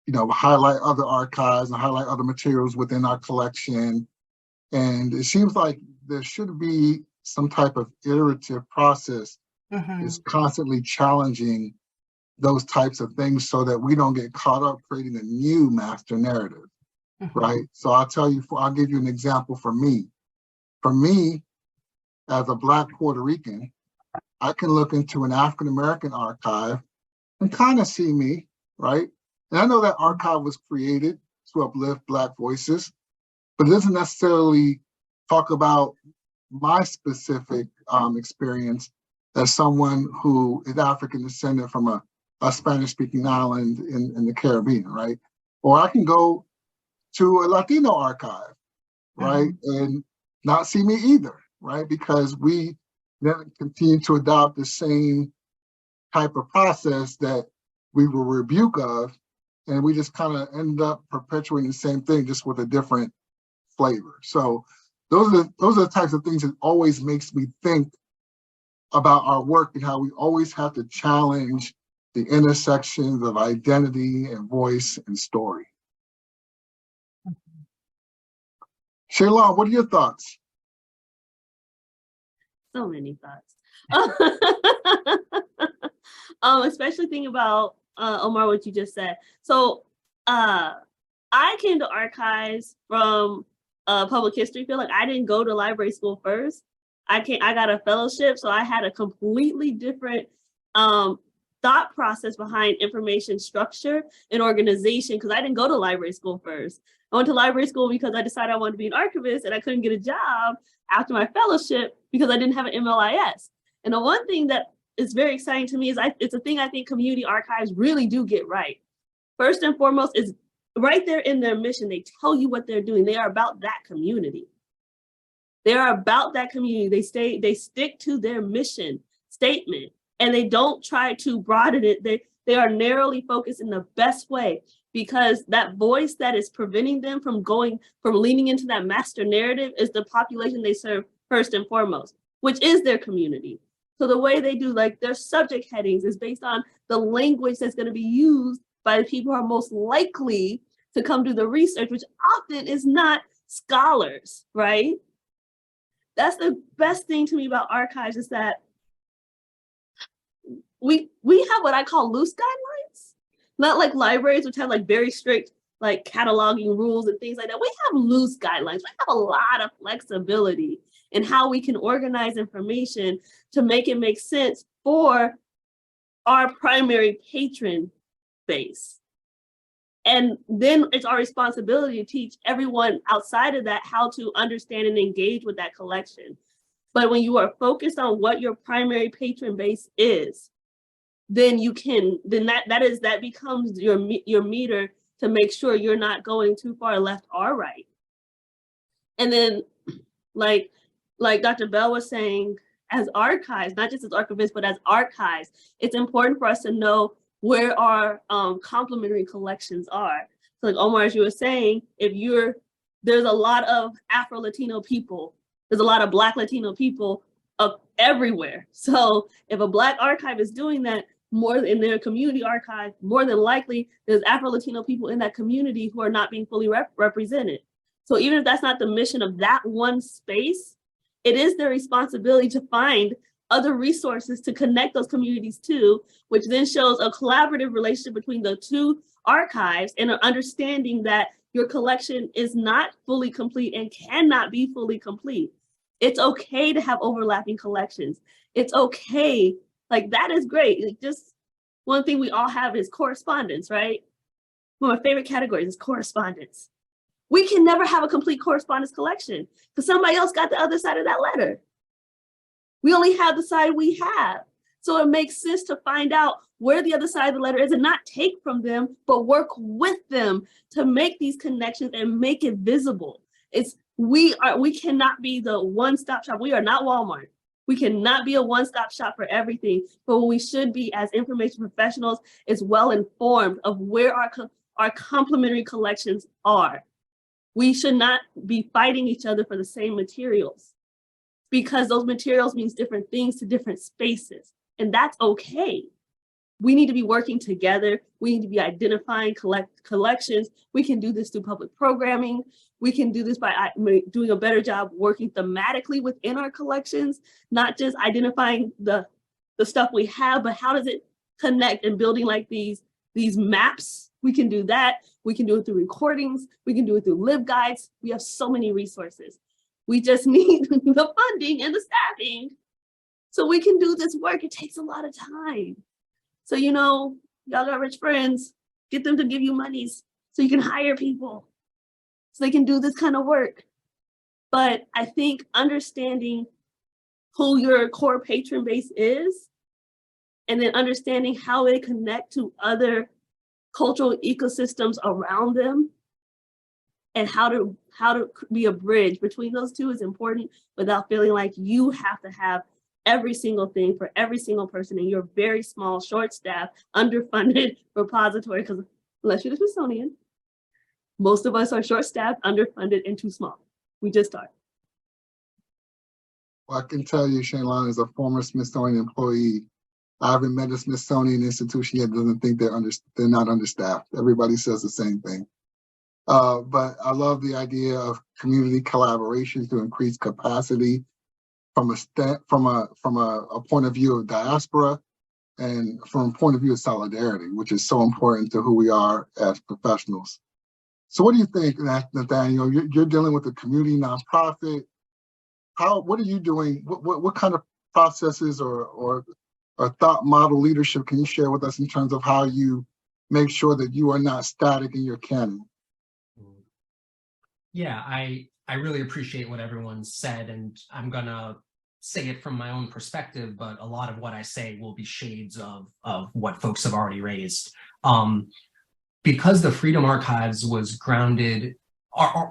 you know, highlight other archives and highlight other materials within our collection. And it seems like there should be some type of iterative process that's constantly challenging those types of things so that we don't get caught up creating a new master narrative, right? So I'll give you an example for me. For me, as a Black Puerto Rican, I can look into an African-American archive and kind of see me, right? And I know that archive was created to uplift Black voices, but it doesn't necessarily talk about my specific experience as someone who is African descendant from a Spanish-speaking island in the Caribbean, right? Or I can go to a Latino archive, right? And not see me either, right? Because we then continue to adopt the same type of process that we were rebuke of, and we just kind of end up perpetuating the same thing, just with a different flavor. So those are the types of things that always makes me think about our work and how we always have to challenge the intersections of identity and voice and story. Shaylon, what are your thoughts? So many thoughts. Especially thinking about Omar, what you just said. So I came to archives from public history field. Like, I didn't go to library school first. I got a fellowship, so I had a completely different thought process behind information structure and organization, because I didn't go to library school first. I went to library school because I decided I wanted to be an archivist, and I couldn't get a job after my fellowship because I didn't have an MLIS. And the one thing that is very exciting to me is it's a thing I think community archives really do get right. First and foremost is right there in their mission. They tell you what they're doing. They are about that community. They are about that community. They stick to their mission statement, and they don't try to broaden it. They are narrowly focused in the best way, because that voice that is preventing them from leaning into that master narrative is the population they serve first and foremost, which is their community. So the way they do, like, their subject headings is based on the language that's going to be used by the people who are most likely to come do the research, which often is not scholars, right? That's the best thing to me about archives, is that we have what I call loose guidelines, not like libraries, which have like very strict like cataloging rules and things like that. We have loose guidelines. We have a lot of flexibility in how we can organize information to make it make sense for our primary patron base. And then it's our responsibility to teach everyone outside of that how to understand and engage with that collection. But when you are focused on what your primary patron base is, then that becomes your meter to make sure you're not going too far left or right. And then like Dr. Bell was saying, as archives, not just as archivists, but as archives, it's important for us to know where our complementary collections are. So like Omar, as you were saying, there's a lot of Afro-Latino people, there's a lot of Black Latino people everywhere. So if a Black archive is doing that more in their community archive, more than likely there's Afro-Latino people in that community who are not being fully represented. So even if that's not the mission of that one space, it is their responsibility to find other resources to connect those communities to, which then shows a collaborative relationship between the two archives and an understanding that your collection is not fully complete and cannot be fully complete. It's okay to have overlapping collections. It's okay, like that is great. Like just one thing we all have is correspondence, right? One of my favorite categories is correspondence. We can never have a complete correspondence collection because somebody else got the other side of that letter. We only have the side we have. So it makes sense to find out where the other side of the letter is and not take from them, but work with them to make these connections and make it visible. We cannot be the one-stop shop. We are not Walmart. We cannot be a one-stop shop for everything, but what we should be as information professionals is well-informed of where our complementary collections are. We should not be fighting each other for the same materials because those materials means different things to different spaces, and that's okay. We need to be working together. We need to be identifying collections. We can do this through public programming. We can do this by doing a better job working thematically within our collections, not just identifying the stuff we have, but how does it connect and building like these maps. We can do that. We can do it through recordings. We can do it through LibGuides. We have so many resources. We just need the funding and the staffing so we can do this work. It takes a lot of time. So, y'all got rich friends, get them to give you monies so you can hire people so they can do this kind of work. But I think understanding who your core patron base is, and then understanding how they connect to other cultural ecosystems around them, and how to be a bridge between those two is important without feeling like you have to have every single thing for every single person in your very small, short-staffed, underfunded repository, because unless you're the Smithsonian, most of us are short-staffed, underfunded, and too small. We just are. Well, I can tell you, Shaylon, as a former Smithsonian employee, I haven't met a Smithsonian institution yet that doesn't think they're not understaffed. Everybody says the same thing. But I love the idea of community collaboration to increase capacity from a point of view of diaspora and from a point of view of solidarity, which is so important to who we are as professionals. So what do you think, Nathaniel? You're dealing with a community nonprofit. What are you doing? What kind of processes or thought model leadership can you share with us in terms of how you make sure that you are not static in your canon? Yeah, I really appreciate what everyone said, and I'm gonna say it from my own perspective, but a lot of what I say will be shades of what folks have already raised. Because the Freedom Archives was grounded,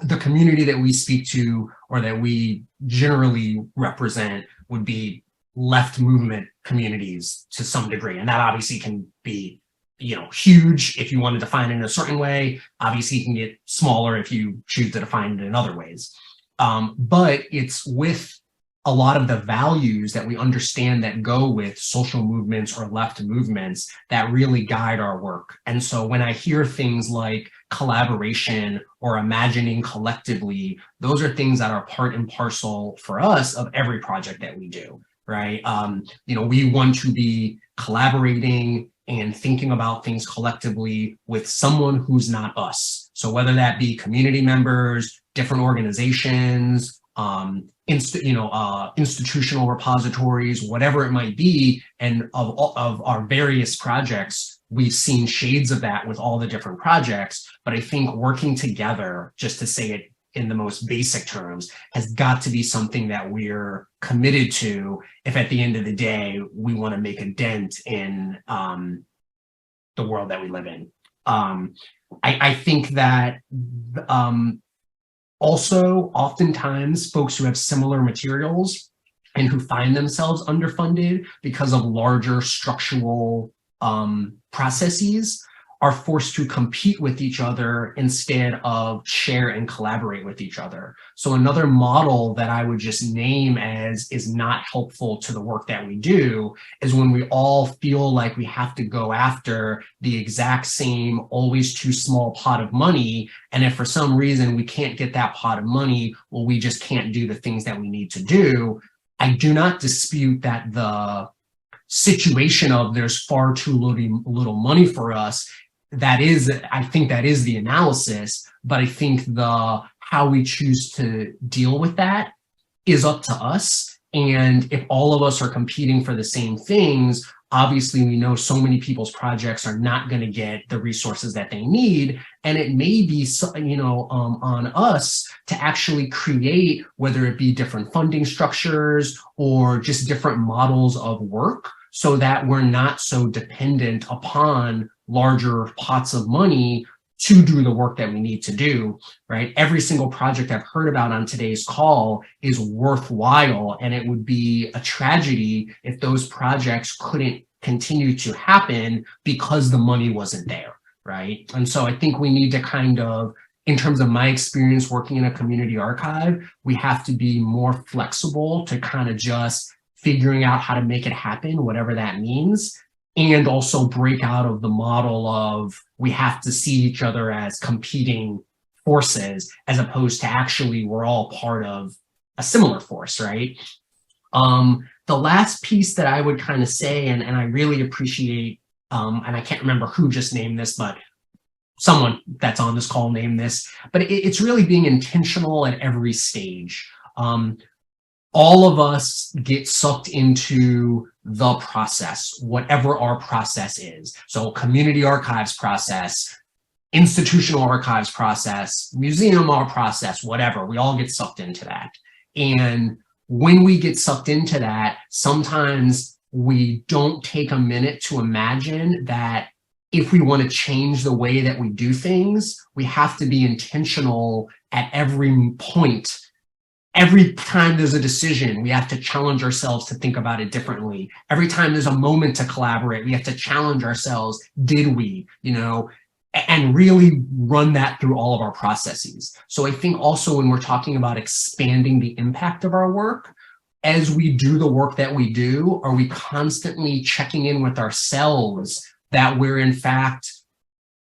the community that we speak to or that we generally represent would be left movement communities to some degree. And that obviously can be, huge if you want to define it in a certain way. Obviously, you can get smaller if you choose to define it in other ways. But it's with a lot of the values that we understand that go with social movements or left movements that really guide our work. And so when I hear things like collaboration or imagining collectively, those are things that are part and parcel for us of every project that we do, right? We want to be collaborating and thinking about things collectively with someone who's not us. So whether that be community members, different organizations, institutional repositories, whatever it might be, and of our various projects, we've seen shades of that with all the different projects. But I think working together, just to say it in the most basic terms, has got to be something that we're committed to if at the end of the day we want to make a dent in the world that we live in. I think that also oftentimes folks who have similar materials and who find themselves underfunded because of larger structural processes are forced to compete with each other instead of share and collaborate with each other. So another model that I would just name as is not helpful to the work that we do is when we all feel like we have to go after the exact same, always too small pot of money. And if for some reason we can't get that pot of money, well, we just can't do the things that we need to do. I do not dispute that the situation of there's far too little money for us, I think that is the analysis, but I think how we choose to deal with that is up to us. And if all of us are competing for the same things, obviously we know so many people's projects are not going to get the resources that they need. And it may be, on us to actually create, whether it be different funding structures or just different models of work, so that we're not so dependent upon larger pots of money to do the work that we need to do, right? Every single project I've heard about on today's call is worthwhile, and it would be a tragedy if those projects couldn't continue to happen because the money wasn't there, right? And so I think we need to kind of, in terms of my experience working in a community archive, we have to be more flexible to kind of just figuring out how to make it happen, whatever that means, and also break out of the model of we have to see each other as competing forces, as opposed to actually we're all part of a similar force, right? The last piece that I would kind of say, and I really appreciate, and I can't remember who just named this, but someone that's on this call named this, but it's really being intentional at every stage. All of us get sucked into the process, whatever our process is. So community archives process, institutional archives process, museum art process, whatever, we all get sucked into that. And when we get sucked into that, sometimes we don't take a minute to imagine that if we want to change the way that we do things, we have to be intentional at every point. Every time there's a decision, we have to challenge ourselves to think about it differently. Every time there's a moment to collaborate, we have to challenge ourselves. Did we, and really run that through all of our processes. So I think also when we're talking about expanding the impact of our work, as we do the work that we do, are we constantly checking in with ourselves that we're in fact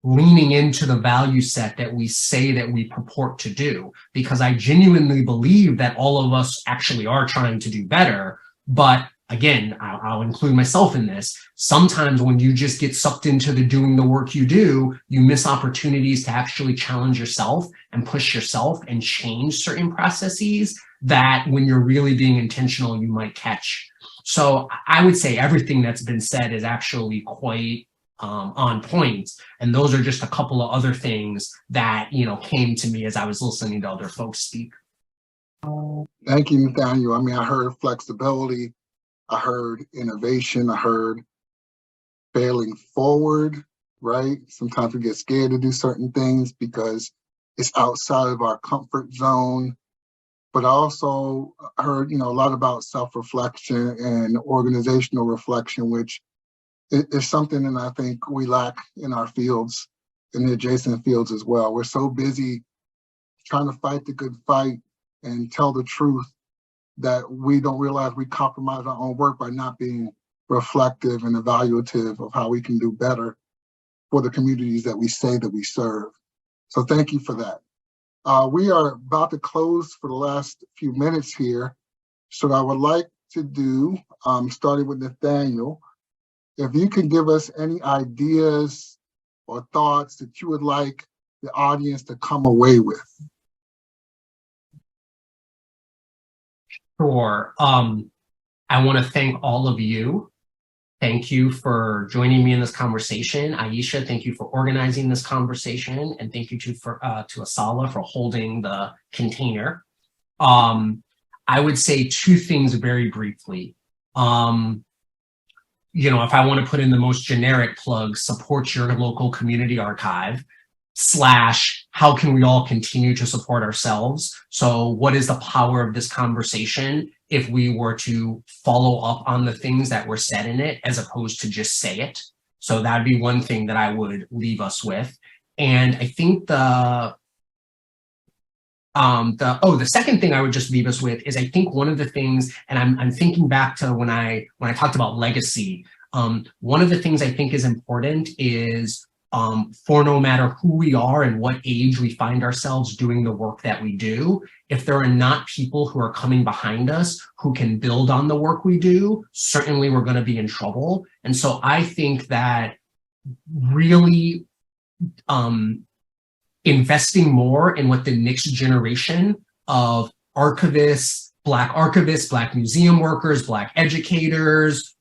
leaning into the value set that we say that we purport to do? Because I genuinely believe that all of us actually are trying to do better. But again, I'll include myself in this. Sometimes when you just get sucked into doing the work you do, you miss opportunities to actually challenge yourself and push yourself and change certain processes that when you're really being intentional, you might catch. So I would say everything that's been said is actually quite on point. And those are just a couple of other things that, came to me as I was listening to other folks speak. Thank you, Nathaniel. I mean, I heard flexibility, I heard innovation, I heard failing forward, right? Sometimes we get scared to do certain things because it's outside of our comfort zone. But I also heard, a lot about self-reflection and organizational reflection, which is something that I think we lack in our fields, in the adjacent fields as well. We're so busy trying to fight the good fight and tell the truth that we don't realize we compromise our own work by not being reflective and evaluative of how we can do better for the communities that we say that we serve. So thank you for that. We are about to close for the last few minutes here. So what I would like to do, starting with Nathaniel, if you can give us any ideas or thoughts that you would like the audience to come away with? Sure. I want to thank all of you. Thank you for joining me in this conversation. Aisha, thank you for organizing this conversation, and thank you to Asala for holding the container. I would say two things very briefly. If I want to put in the most generic plug, support your local community archive, / how can we all continue to support ourselves? So what is the power of this conversation if we were to follow up on the things that were said in it as opposed to just say it? So that'd be one thing that I would leave us with. And I think the second thing I would just leave us with is, I think one of the things, and I'm thinking back to when I talked about legacy, one of the things I think is important is, for no matter who we are and what age we find ourselves doing the work that we do, if there are not people who are coming behind us who can build on the work we do, certainly we're going to be in trouble. And so I think that really investing more in what the next generation of archivists, Black museum workers, Black educators,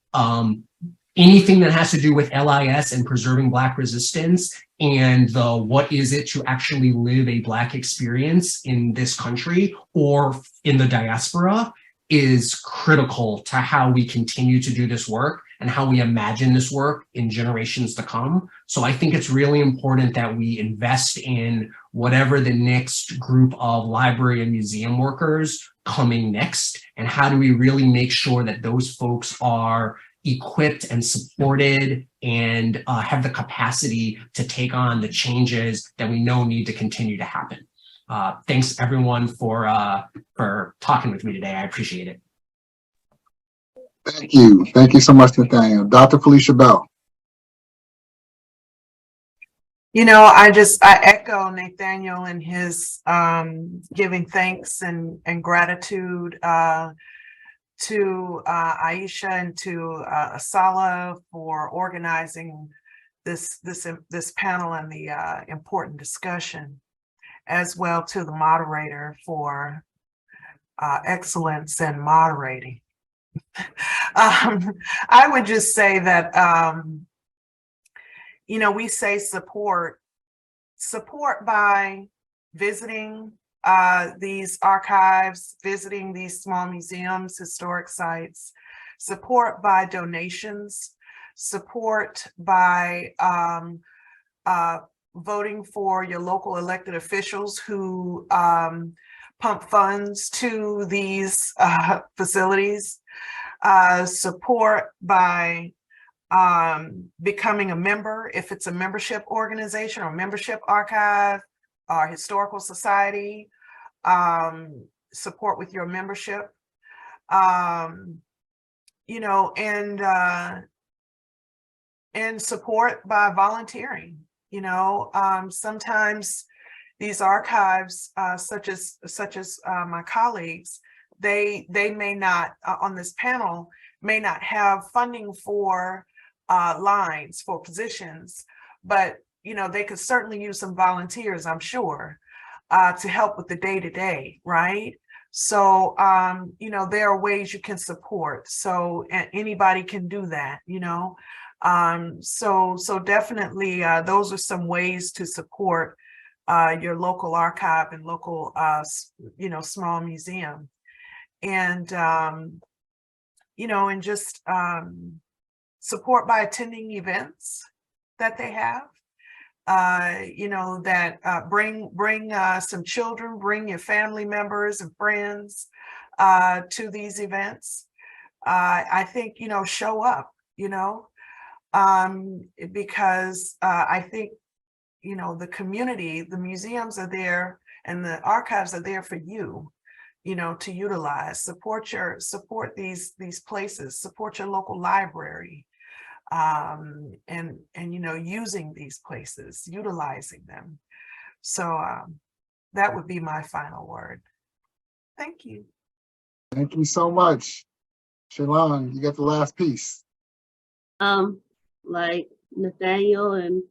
anything that has to do with LIS and preserving Black resistance and what is it to actually live a Black experience in this country or in the diaspora is critical to how we continue to do this work and how we imagine this work in generations to come. So I think it's really important that we invest in whatever the next group of library and museum workers coming next, and how do we really make sure that those folks are equipped and supported and have the capacity to take on the changes that we know need to continue to happen. Thanks everyone for talking with me today. I appreciate it. Thank you. Thank you so much, Nathaniel. Dr. Felicia Bell. I echo Nathaniel in his giving thanks and gratitude to Aisha and to Asala for organizing this panel and the important discussion, as well to the moderator for excellence in moderating. I would just say that we say support by visiting these archives, visiting these small museums, historic sites, support by donations, support by voting for your local elected officials who pump funds to these facilities, support by becoming a member, if it's a membership organization or membership archive or historical society, support with your membership, and support by volunteering. Sometimes these archives, such as my colleagues, they may not on this panel may not have funding for lines for positions, but they could certainly use some volunteers, I'm sure, to help with the day-to-day, right? So there are ways you can support. So anybody can do that, So definitely those are some ways to support your local archive and local small museum. And and just support by attending events that they have, that bring some children, bring your family members and friends to these events. I think, show up, because I think, the community, the museums are there and the archives are there for you, to utilize, support these places, support your local library, and using these places, utilizing them. So that would be my final word. Thank you. Thank you so much. Shalon, you get the last piece. Like Nathaniel and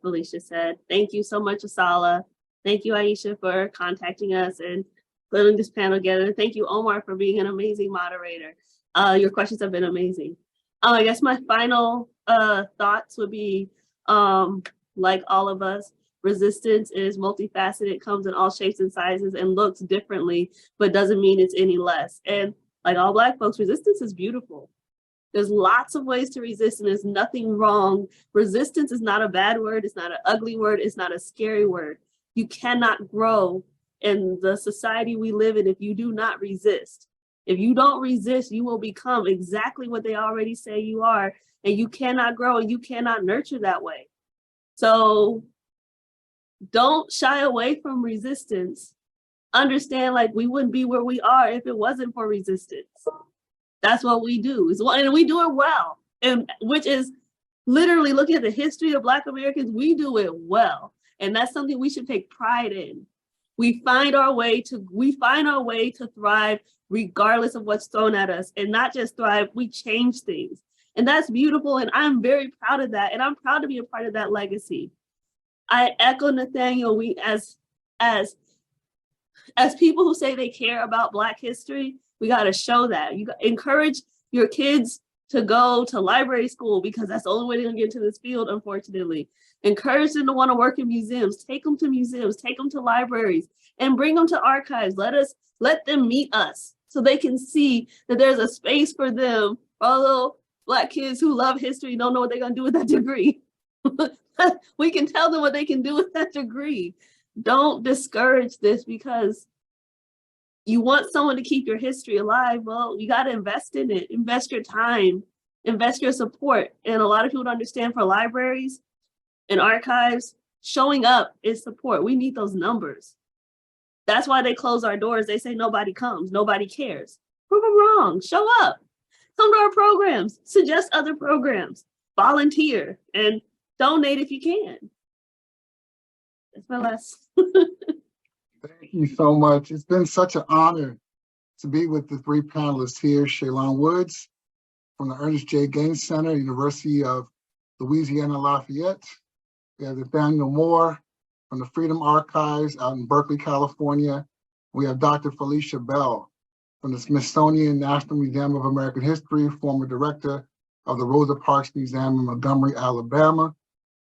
Felicia said. Thank you so much, Asala. Thank you, Aisha, for contacting us and putting this panel together. Thank you, Omar, for being an amazing moderator. Your questions have been amazing. I guess my final thoughts would be, like all of us, resistance is multifaceted, comes in all shapes and sizes and looks differently, but doesn't mean it's any less. And like all Black folks, resistance is beautiful. There's lots of ways to resist and there's nothing wrong. Resistance is not a bad word. It's not an ugly word. It's not a scary word. You cannot grow in the society we live in if you do not resist. If you don't resist, you will become exactly what they already say you are, and you cannot grow and you cannot nurture that way. So don't shy away from resistance. Understand, like, we wouldn't be where we are if it wasn't for resistance. That's what we do, and we do it well, and which is literally looking at the history of Black Americans, we do it well. And that's something we should take pride in. We find our way to thrive regardless of what's thrown at us, and not just thrive, we change things. And that's beautiful. And I'm very proud of that. And I'm proud to be a part of that legacy. I echo Nathaniel, we as people who say they care about Black history, we got to show that. You encourage your kids to go to library school because that's the only way they're going to get into this field, unfortunately. Encourage them to want to work in museums. Take them to museums, take them to libraries, and bring them to archives. Let them meet us so they can see that there's a space for them. Although Black kids who love history don't know what they're going to do with that degree. We can tell them what they can do with that degree. Don't discourage this because you want someone to keep your history alive. Well, you got to invest in it, invest your time, invest your support. And a lot of people don't understand, for libraries and archives, showing up is support. We need those numbers. That's why they close our doors. They say nobody comes, nobody cares. Prove them wrong, show up, come to our programs, suggest other programs, volunteer, and donate if you can. That's my last. Thank you so much. It's been such an honor to be with the three panelists here. Shaylon Woods from the Ernest J. Gaines Center, University of Louisiana Lafayette. We have Nathaniel Moore from the Freedom Archives out in Berkeley, California. We have Dr. Felicia Bell from the Smithsonian National Museum of American History, former director of the Rosa Parks Museum in Montgomery, Alabama.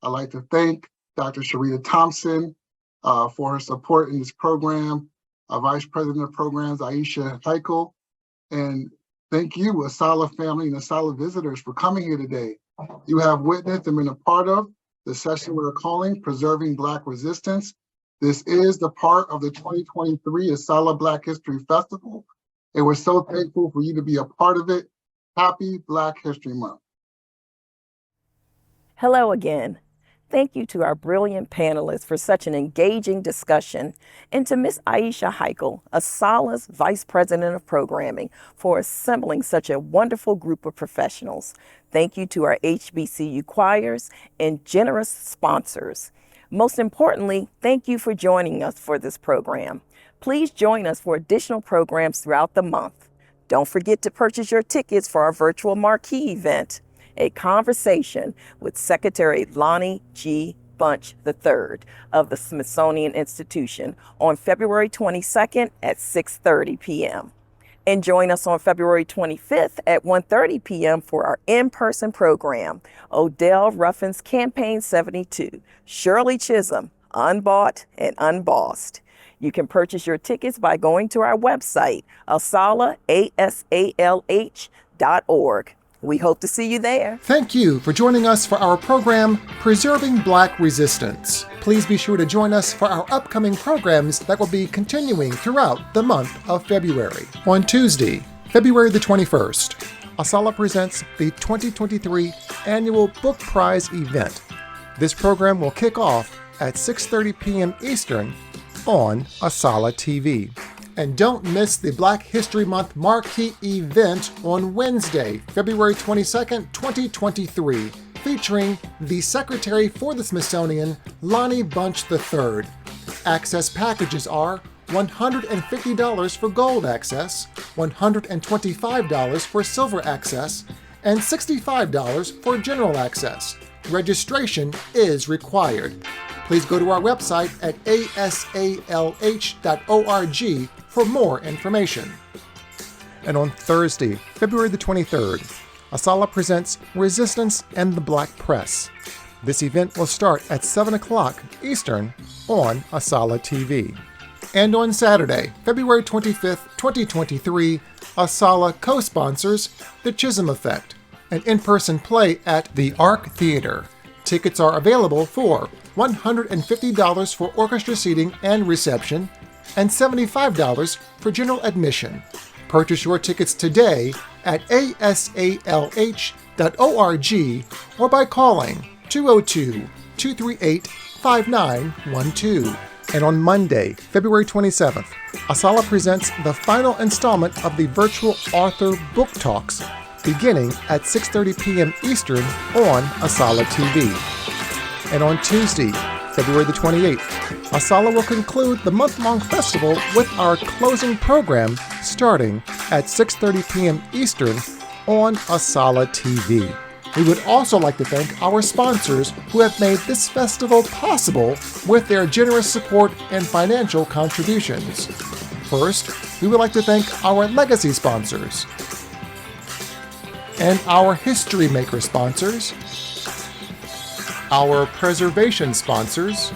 I'd like to thank Dr. Sharita Thompson for her support in this program, Vice President of Programs, Aisha Heichel, and thank you, Asala family and Asala visitors, for coming here today. You have witnessed and been a part of the session we're calling Preserving Black Resistance. This is the part of the 2023 Asala Black History Festival, and we're so thankful for you to be a part of it. Happy Black History Month. Hello again. Thank you to our brilliant panelists for such an engaging discussion, and to Ms. Aisha Heichel, Asala's Vice President of Programming, for assembling such a wonderful group of professionals. Thank you to our HBCU choirs and generous sponsors. Most importantly, thank you for joining us for this program. Please join us for additional programs throughout the month. Don't forget to purchase your tickets for our virtual marquee event, A Conversation with Secretary Lonnie G. Bunch III of the Smithsonian Institution on February 22nd at 6:30 p.m. And join us on February 25th at 1:30 p.m. for our in-person program, Odell Ruffin's Campaign 72, Shirley Chisholm, Unbought and Unbossed. You can purchase your tickets by going to our website, asalh.org. We hope to see you there. Thank you for joining us for our program, Preserving Black Resistance. Please be sure to join us for our upcoming programs that will be continuing throughout the month of February. On Tuesday, February the 21st, Asala presents the 2023 Annual Book Prize event. This program will kick off at 6:30 p.m. Eastern on Asala TV. And don't miss the Black History Month marquee event on Wednesday, February 22nd, 2023, featuring the Secretary for the Smithsonian, Lonnie Bunch III. Access packages are $150 for gold access, $125 for silver access, and $65 for general access. Registration is required. Please go to our website at asalh.org for more information. And on Thursday, February the 23rd, ASALH presents Resistance and the Black Press. This event will start at 7 o'clock Eastern on ASALH TV. And on Saturday, February 25th, 2023, ASALH co-sponsors The Chisholm Effect, an in-person play at the Arc Theater. Tickets are available for $150 for orchestra seating and reception, and $75 for general admission. Purchase your tickets today at asalh.org or by calling 202-238-5912. And on Monday, February 27th, ASALH presents the final installment of the virtual author book talks, beginning at 6:30 p.m. Eastern on ASALH TV. And on Tuesday, February the 28th, ASALH will conclude the month-long festival with our closing program starting at 6:30 p.m. Eastern on ASALH TV. We would also like to thank our sponsors who have made this festival possible with their generous support and financial contributions. First, we would like to thank our legacy sponsors and our History Maker sponsors, our preservation sponsors,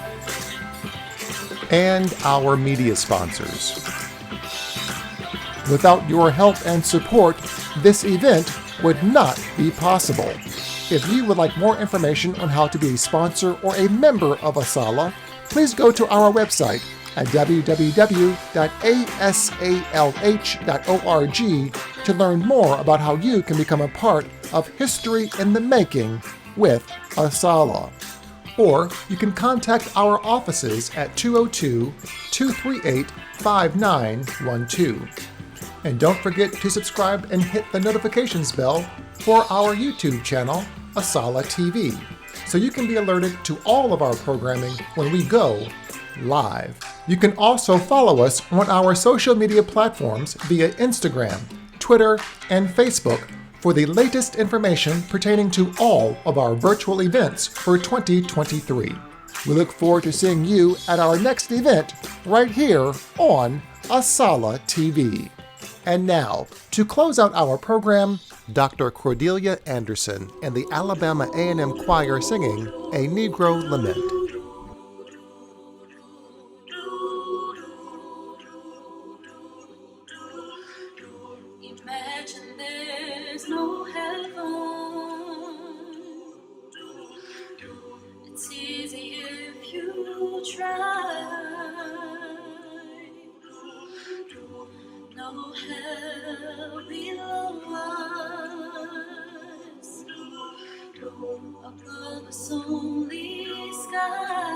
and our media sponsors. Without your help and support, this event would not be possible. If you would like more information on how to be a sponsor or a member of ASALH, please go to our website at www.asalh.org to learn more about how you can become a part of History in the Making with ASALH. Or you can contact our offices at 202-238-5912. And don't forget to subscribe and hit the notifications bell for our YouTube channel, ASALH TV, so you can be alerted to all of our programming when we go live. You can also follow us on our social media platforms via Instagram, Twitter, and Facebook for the latest information pertaining to all of our virtual events for 2023. We look forward to seeing you at our next event right here on ASALH TV. And now, to close out our program, Dr. Cordelia Anderson and the Alabama A&M Choir singing A Negro Lament. Imagine there's no heaven. It's easy if you try. No hell below us. Above us only sky.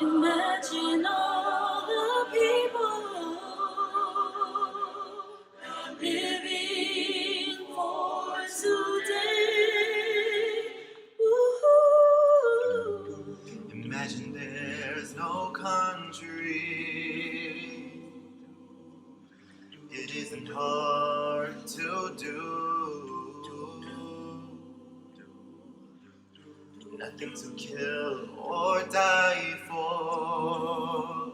Imagine all the people living for today. Ooh. Imagine there's no country. It isn't hard to do. Nothing to kill or die for,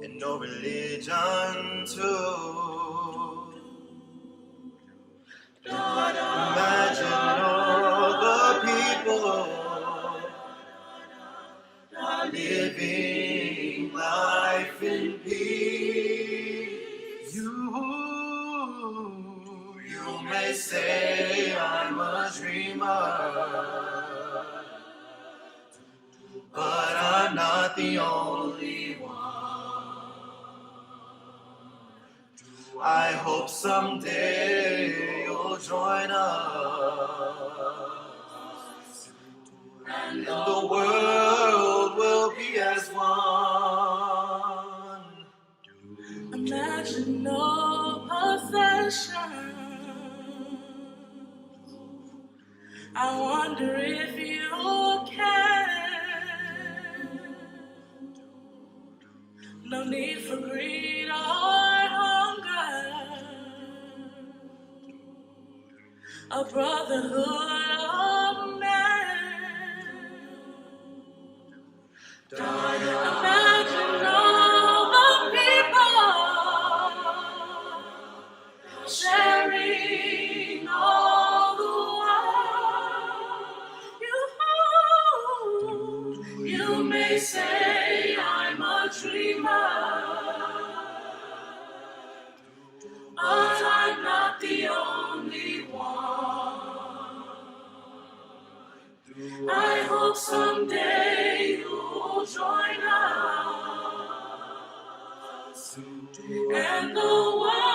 and no religion too. Imagine all the people living life in peace. You may say I'm a dreamer, but I'm not the only one. I hope someday you'll join us, and the world will be as one. Imagine no possession. I wonder if you can. No need for greed or hunger. a brotherhood of men. Imagine all the people sharing all the while. You may say I'm a dreamer, but I'm not the only one. I hope someday you'll join us, and the world